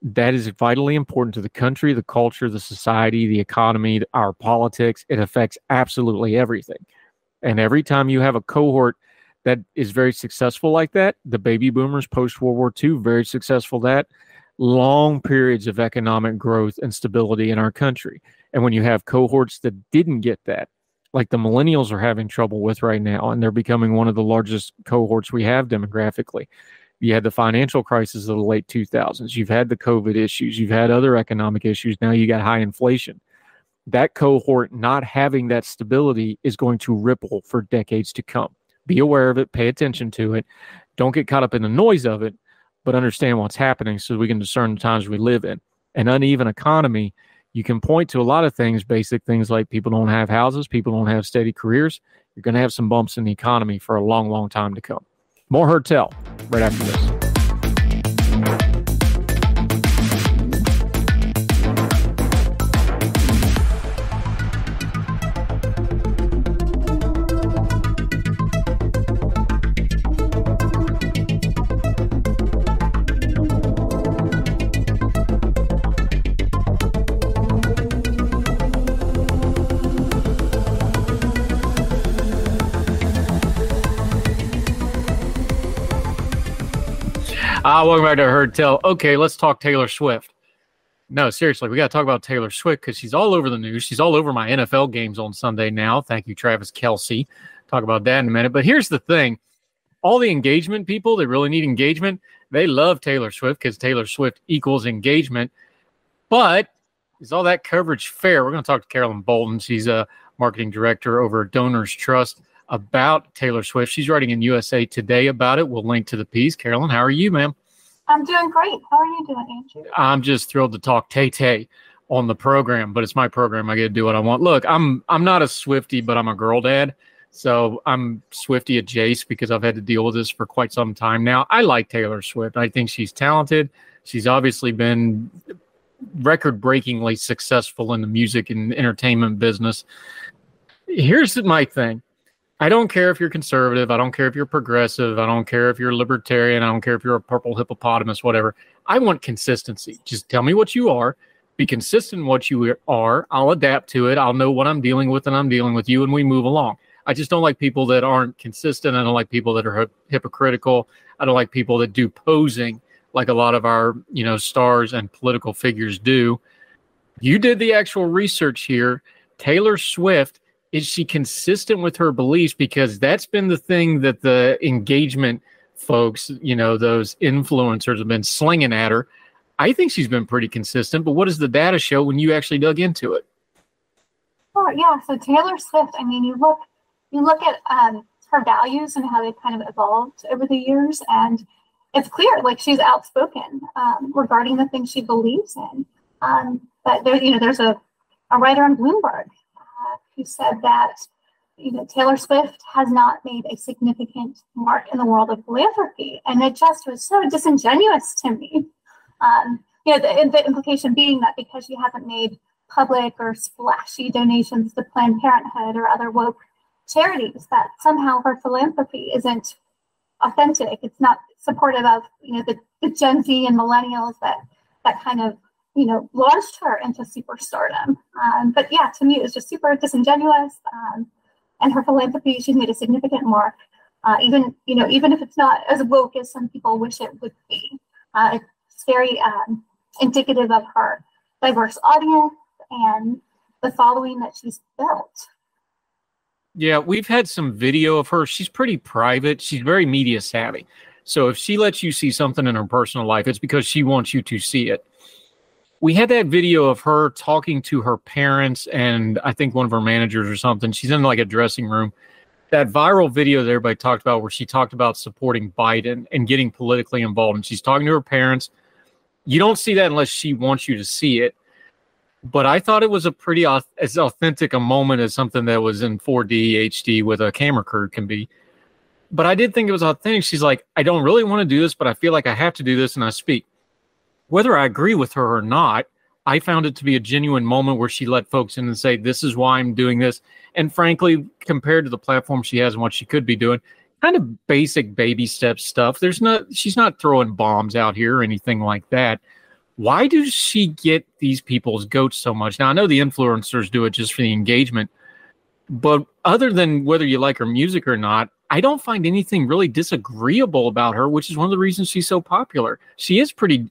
That is vitally important to the country, the culture, the society, the economy, our politics. It affects absolutely everything. And every time you have a cohort that is very successful like that, the baby boomers post-World War II, very successful that, long periods of economic growth and stability in our country. And when you have cohorts that didn't get that, like the millennials are having trouble with right now, and they're becoming one of the largest cohorts we have demographically. You had the financial crisis of the late 2000s. You've had the COVID issues. You've had other economic issues. Now you got high inflation. That cohort not having that stability is going to ripple for decades to come. Be aware of it. Pay attention to it. Don't get caught up in the noise of it, but understand what's happening so we can discern the times we live in. An uneven economy, you can point to a lot of things, basic things like people don't have houses, people don't have steady careers. You're going to have some bumps in the economy for a long, long time to come. More Hertel right after this. Welcome back to Hertel. Okay, let's talk Taylor Swift. No, seriously, we got to talk about Taylor Swift because she's all over the news. She's all over my NFL games on Sunday now. Thank you, Travis Kelce. Talk about that in a minute. But here's the thing. All the engagement people that really need engagement, they love Taylor Swift because Taylor Swift equals engagement. But is all that coverage fair? We're going to talk to Carolyn Bolton. She's a marketing director over at Donors Trust about Taylor Swift. She's writing in USA Today about it. We'll link to the piece. Carolyn, how are you, ma'am? I'm doing great. How are you doing, Andrew? I'm just thrilled to talk Tay-Tay on the program, but it's my program. I get to do what I want. Look, I'm not a Swiftie, but I'm a girl dad. So I'm Swiftie adjacent because I've had to deal with this for quite some time now. I like Taylor Swift. I think she's talented. She's obviously been record-breakingly successful in the music and entertainment business. Here's my thing. I don't care if you're conservative. I don't care if you're progressive. I don't care if you're libertarian. I don't care if you're a purple hippopotamus, whatever. I want consistency. Just tell me what you are. Be consistent in what you are. I'll adapt to it. I'll know what I'm dealing with, and I'm dealing with you, and we move along. I just don't like people that aren't consistent. I don't like people that are hypocritical. I don't like people that do posing like a lot of our, stars and political figures do. You did the actual research here. Taylor Swift, is she consistent with her beliefs? Because that's been the thing that the engagement folks, those influencers have been slinging at her. I think she's been pretty consistent, but what does the data show when you actually dug into it? Oh, yeah. So Taylor Swift, you look at her values and how they've kind of evolved over the years, and it's clear, like, she's outspoken regarding the things she believes in. But there's a a writer on Bloomberg who said that Taylor Swift has not made a significant mark in the world of philanthropy, and it just was so disingenuous to me. The implication being that because she hasn't made public or splashy donations to Planned Parenthood or other woke charities, that somehow her philanthropy isn't authentic. It's not supportive of the Gen Z and millennials that kind of launched her into superstardom. But yeah, to me it was just super disingenuous. And her philanthropy, she's made a significant mark, even if it's not as woke as some people wish it would be. It's very indicative of her diverse audience and the following that she's built. Yeah, we've had some video of her. She's pretty private. She's very media savvy. So if she lets you see something in her personal life, it's because she wants you to see it. We had that video of her talking to her parents and I think one of her managers or something. She's in like a dressing room. That viral video that everybody talked about where she talked about supporting Biden and getting politically involved. And she's talking to her parents. You don't see that unless she wants you to see it. But I thought it was a pretty as authentic a moment as something that was in 4D HD with a camera crew can be. But I did think it was authentic. She's like, I don't really want to do this, but I feel like I have to do this, and I speak. Whether I agree with her or not, I found it to be a genuine moment where she let folks in and say, this is why I'm doing this. And frankly, compared to the platform she has and what she could be doing, kind of basic baby step stuff. She's not throwing bombs out here or anything like that. Why does she get these people's goats so much? Now, I know the influencers do it just for the engagement, but other than whether you like her music or not, I don't find anything really disagreeable about her, which is one of the reasons she's so popular. She is pretty,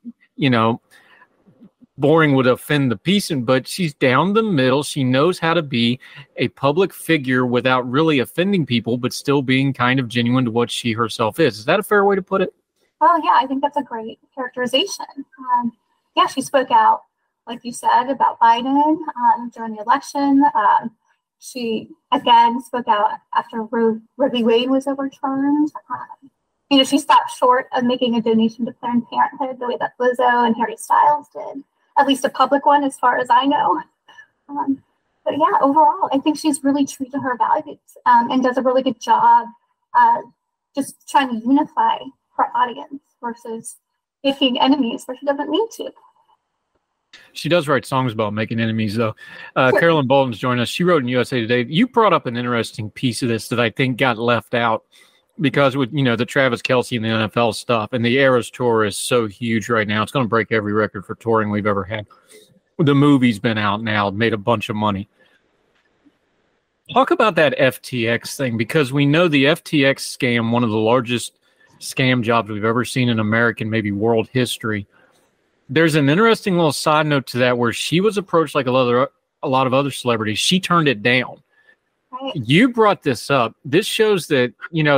boring would offend the peasant, but she's down the middle. She knows how to be a public figure without really offending people, but still being kind of genuine to what she herself is. Is that a fair way to put it? Oh, yeah, I think that's a great characterization. She spoke out, like you said, about Biden during the election. She, again, spoke out after Roe v. Wade was overturned. She stopped short of making a donation to Planned Parenthood the way that Lizzo and Harry Styles did, at least a public one as far as I know. But yeah, overall, I think she's really true to her values and does a really good job just trying to unify her audience versus making enemies where she doesn't need to. She does write songs about making enemies, though. Carolyn Bolton's joined us. She wrote in USA Today. You brought up an interesting piece of this that I think got left out because with, the Travis Kelce and the NFL stuff, and the Eras Tour is so huge right now. It's going to break every record for touring we've ever had. The movie's been out now, made a bunch of money. Talk about that FTX thing, because we know the FTX scam, one of the largest scam jobs we've ever seen in American, maybe world history. There's an interesting little side note to that where she was approached like a lot of other celebrities. She turned it down. Right. You brought this up. This shows that,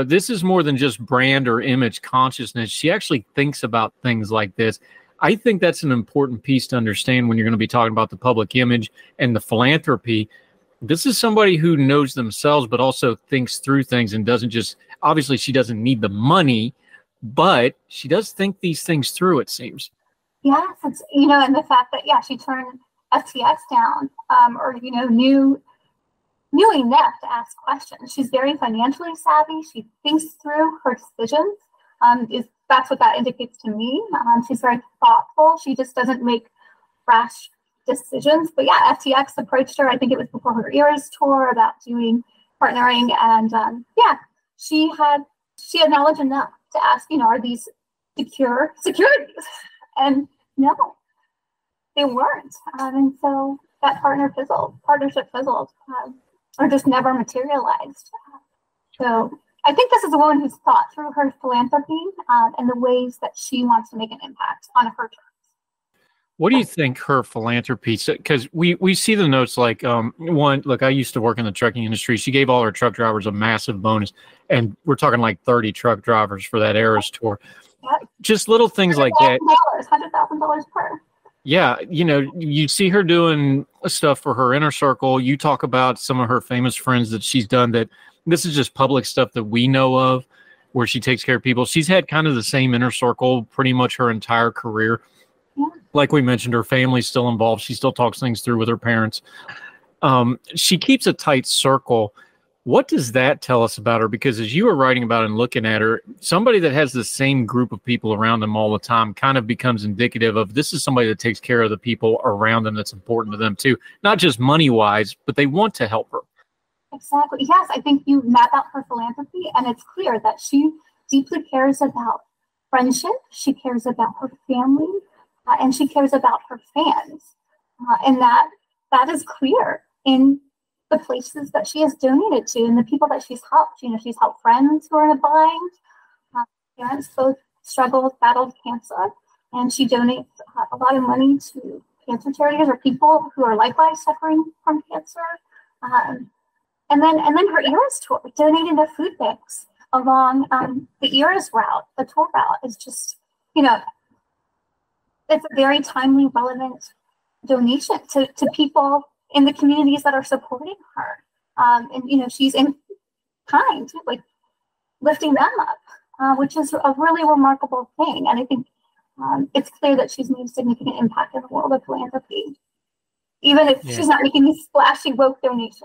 this is more than just brand or image consciousness. She actually thinks about things like this. I think that's an important piece to understand when you're going to be talking about the public image and the philanthropy. This is somebody who knows themselves, but also thinks through things and doesn't just, obviously she doesn't need the money, but she does think these things through, it seems. Yes, it's, and the fact that, she turned FTX down or, knew enough to ask questions. She's very financially savvy. She thinks through her decisions. That's what that indicates to me. She's very thoughtful. She just doesn't make rash decisions. But yeah, FTX approached her. I think it was before her Eras tour about doing partnering, and she had knowledge enough to ask, are these secure securities? And no, they weren't. And so that partnership fizzled, or just never materialized. So I think this is a woman who's thought through her philanthropy and the ways that she wants to make an impact on her terms. What do you think her philanthropy, because we see the notes like, look, I used to work in the trucking industry. She gave all her truck drivers a massive bonus, and we're talking like 30 truck drivers for that Eras tour. Yep. Just little things like that. $100,000 per. Yeah, you see her doing stuff for her inner circle. You talk about some of her famous friends that she's done that this is just public stuff that we know of where she takes care of people. She's had kind of the same inner circle pretty much her entire career. Yeah. Like we mentioned, her family's still involved. She still talks things through with her parents. She keeps a tight circle. What does that tell us about her? Because as you were writing about and looking at her, somebody that has the same group of people around them all the time kind of becomes indicative of this is somebody that takes care of the people around them that's important to them too. Not just money-wise, but they want to help her. Exactly. Yes, I think you map out her philanthropy, and it's clear that she deeply cares about friendship. She cares about her family, and she cares about her fans. And that is clear in the places that she has donated to and the people that she's helped. You know, she's helped friends who are in a bind. Parents both battled cancer, and she donates a lot of money to cancer charities or people who are likewise suffering from cancer. And then her Eras tour, donating to food banks along the Eras route, the tour route is just, you know, it's a very timely, relevant donation to people in the communities that are supporting her. And, you know, she's in kind, like lifting them up, which is a really remarkable thing. And I think it's clear that she's made a significant impact in the world of philanthropy, even if she's not making these splashy woke donations.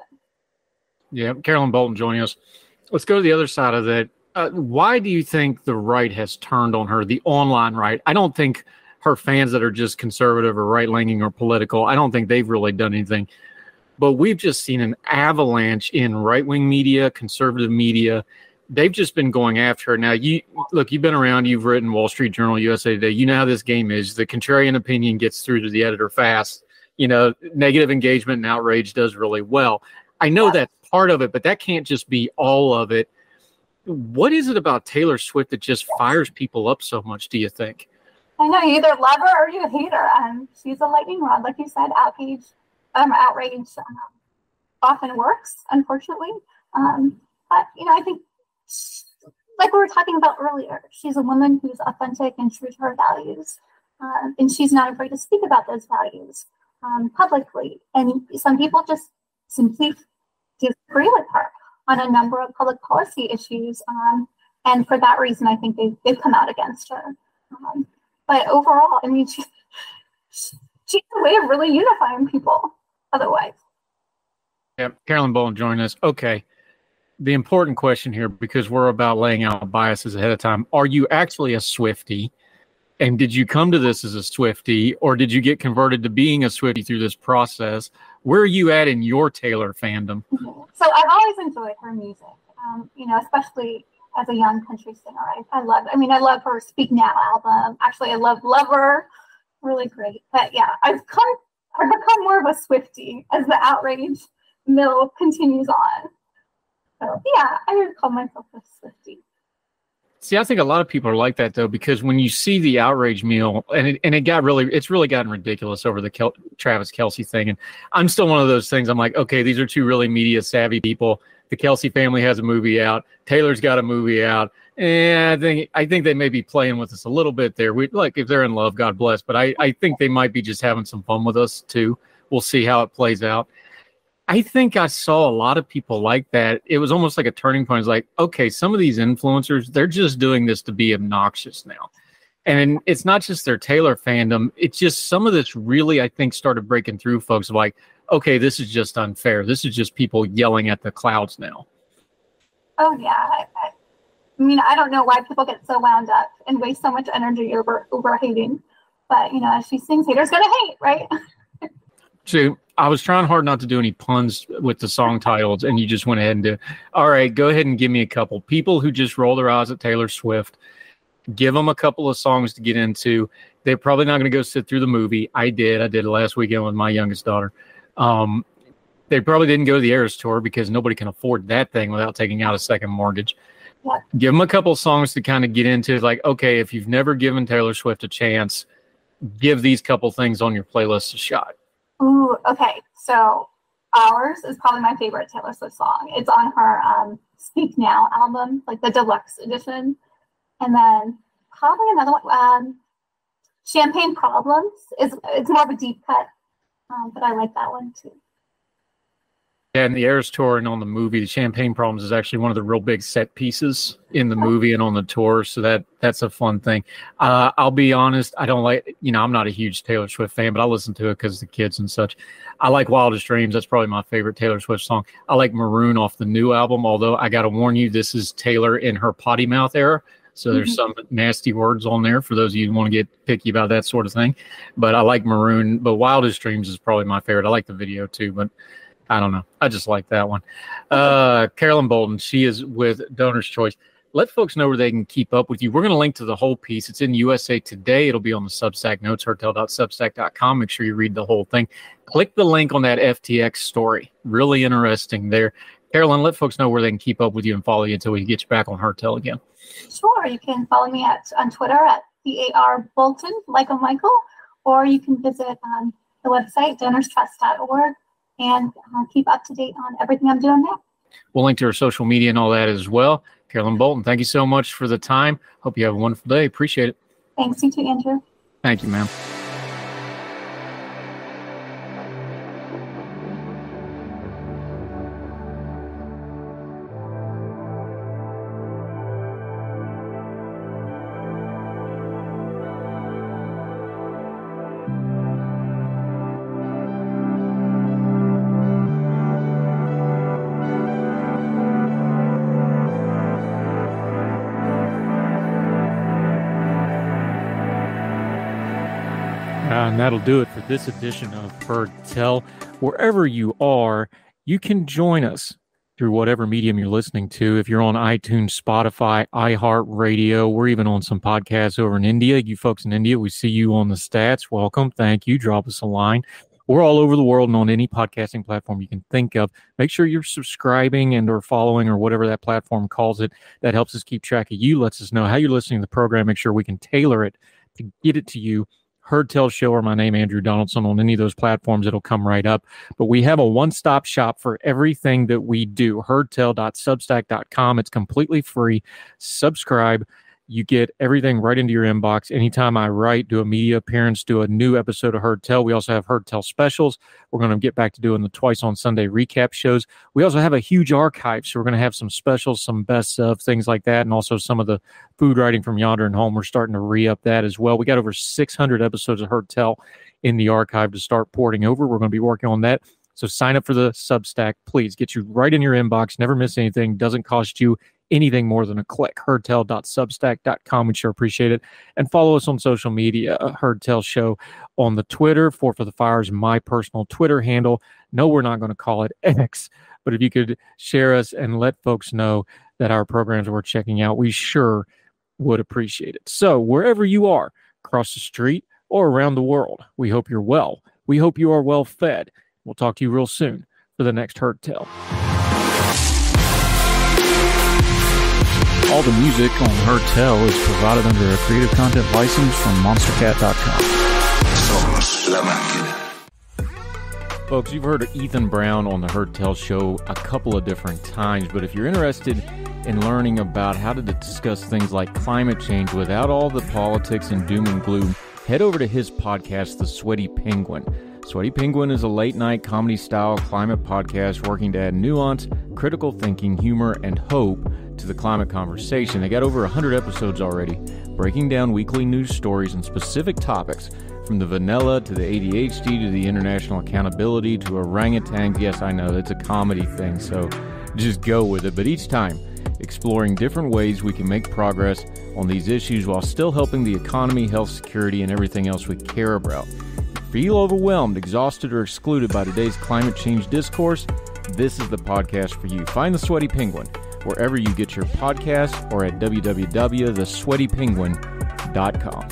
Yeah, Carolyn Bolton joining us. Let's go to the other side of that. Why do you think the right has turned on her, the online right? I don't think her fans that are just conservative or right-leaning or political, I don't think they've really done anything. But we've just seen an avalanche in right-wing media, conservative media. They've just been going after her. Now, you've been around, you've written Wall Street Journal, USA Today. You know how this game is. The contrarian opinion gets through to the editor fast. You know, negative engagement and outrage does really well. I know that's part of it, but that can't just be all of it. What is it about Taylor Swift that just fires people up so much, do you think? I know, you either love her or you hate her. She's a lightning rod. Like you said, outrage often works, unfortunately. But, you know, I think, like we were talking about earlier, she's a woman who's authentic and true to her values. And she's not afraid to speak about those values publicly. And some people just simply disagree with her on a number of public policy issues. And for that reason, I think they've come out against her. But overall, I mean, she's a way of really unifying people otherwise. Yeah, Carolyn Bolton joining us. Okay. The important question here, because we're about laying out biases ahead of time, are you actually a Swiftie? And did you come to this as a Swiftie, or did you get converted to being a Swiftie through this process? Where are you at in your Taylor fandom? So I've always enjoyed her music, you know, especially as a young country singer. I love her Speak Now album. Actually, I love Lover. Really great. But yeah, I've become more of a Swiftie as the outrage mill continues on. So yeah, I would call myself a Swiftie. See, I think a lot of people are like that though, because when you see the outrage meal, it's really gotten ridiculous over the Travis Kelce thing. And I'm still one of those things. I'm like, okay, these are two really media savvy people. The Kelce family has a movie out. Taylor's got a movie out. And I think they may be playing with us a little bit there. If they're in love, God bless. But I think they might be just having some fun with us too. We'll see how it plays out. I think I saw a lot of people like that. It was almost like a turning point. It's like, okay, some of these influencers, they're just doing this to be obnoxious now. And it's not just their Taylor fandom. It's just some of this really, I think, started breaking through folks like, okay, this is just unfair. This is just people yelling at the clouds now. Oh, yeah. I mean, I don't know why people get so wound up and waste so much energy over hating. But, you know, as she sings, haters gonna hate, right? So I was trying hard not to do any puns with the song titles, and you just went ahead and did. All right, go ahead and give me a couple. People who just roll their eyes at Taylor Swift, give them a couple of songs to get into. They're probably not going to go sit through the movie. I did it last weekend with my youngest daughter. They probably didn't go to the Eras tour because nobody can afford that thing without taking out a second mortgage. Yeah. Give them a couple of songs to kind of get into. Like, okay, if you've never given Taylor Swift a chance, give these couple things on your playlist a shot. Ooh, okay. So Ours is probably my favorite Taylor Swift song. It's on her Speak Now album, like the deluxe edition. And then probably another one, Champagne Problems. It's more of a deep cut, but I like that one too. Yeah, and the Eras Tour and on the movie, the Champagne Problems is actually one of the real big set pieces in the movie and on the tour. So that's a fun thing. I'll be honest, I don't like, I'm not a huge Taylor Swift fan, but I listen to it because the kids and such. I like Wildest Dreams. That's probably my favorite Taylor Swift song. I like Maroon off the new album, although I got to warn you, this is Taylor in her potty mouth era. So there's some nasty words on there for those of you who want to get picky about that sort of thing. But I like Maroon. But Wildest Dreams is probably my favorite. I like the video too, but I don't know. I just like that one. Carolyn Bolton, she is with Donor's Choice. Let folks know where they can keep up with you. We're going to link to the whole piece. It's in USA Today. It'll be on the Substack notes, hertel.substack.com. Make sure you read the whole thing. Click the link on that FTX story. Really interesting there. Carolyn, let folks know where they can keep up with you and follow you until we get you back on Hertel again. Sure. You can follow me on Twitter at CAR Bolton, like a Michael, or you can visit the website, donorstrust.org. and keep up to date on everything I'm doing there. We'll link to her social media and all that as well. Carolyn Bolton, thank you so much for the time. Hope you have a wonderful day. Appreciate it. Thanks, you too, Andrew. Thank you, ma'am. And that'll do it for this edition of Heard Tell. Wherever you are, you can join us through whatever medium you're listening to. If you're on iTunes, Spotify, iHeartRadio, we're even on some podcasts over in India. You folks in India, we see you on the stats. Welcome. Thank you. Drop us a line. We're all over the world and on any podcasting platform you can think of. Make sure you're subscribing and or following or whatever that platform calls it. That helps us keep track of you, lets us know how you're listening to the program. Make sure we can tailor it to get it to you. Heard Tell Show or my name, Andrew Donaldson, on any of those platforms. It'll come right up. But we have a one-stop shop for everything that we do. Heardtell.substack.com. It's completely free. Subscribe. You get everything right into your inbox. Anytime I write, do a media appearance, do a new episode of Heard Tell. We also have Heard Tell specials. We're going to get back to doing the twice on Sunday recap shows. We also have a huge archive, so we're going to have some specials, some best of, things like that, and also some of the food writing from Yonder and Home. We're starting to re-up that as well. We got over 600 episodes of Heard Tell in the archive to start porting over. We're going to be working on that. So sign up for the Substack. Please get you right in your inbox. Never miss anything. Doesn't cost you anything more than a click. Heardtell.substack.com. We sure appreciate it. And follow us on social media. Heard Tell Show on the Twitter. Four for the Fire is my personal Twitter handle. No, we're not going to call it X, but if you could share us and let folks know that our programs are worth checking out, we sure would appreciate it. So wherever you are, across the street or around the world, we hope you're well. We hope you are well fed. We'll talk to you real soon for the next Heard Tell. All the music on Heard Tell is provided under a Creative Content license from monstercat.com. Somos la máquina. Folks, you've heard of Ethan Brown on the Heard Tell Show a couple of different times, but if you're interested in learning about how to discuss things like climate change without all the politics and doom and gloom, head over to his podcast, The Sweaty Penguin. Sweaty Penguin is a late-night comedy-style climate podcast working to add nuance, critical thinking, humor, and hope to the climate conversation. They got over 100 episodes already, breaking down weekly news stories and specific topics, from the vanilla to the ADHD to the international accountability to orangutans. Yes, I know, that's a comedy thing, so just go with it. But each time, exploring different ways we can make progress on these issues while still helping the economy, health, security, and everything else we care about. Feel overwhelmed, exhausted, or excluded by today's climate change discourse? This is the podcast for you. Find The Sweaty Penguin wherever you get your podcast or at www.thesweatypenguin.com.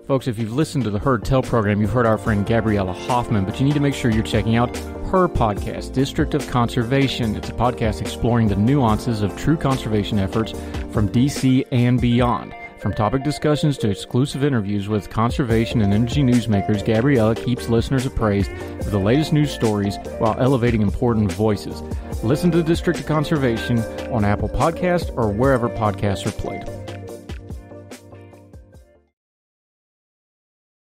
Folks, if you've listened to the Heard Tell program, you've heard our friend Gabriella Hoffman, but you need to make sure you're checking out her podcast, District of Conservation. It's a podcast exploring the nuances of true conservation efforts from DC and beyond. From topic discussions to exclusive interviews with conservation and energy newsmakers, Gabriella keeps listeners appraised of the latest news stories while elevating important voices. Listen to the District of Conservation on Apple Podcasts or wherever podcasts are played.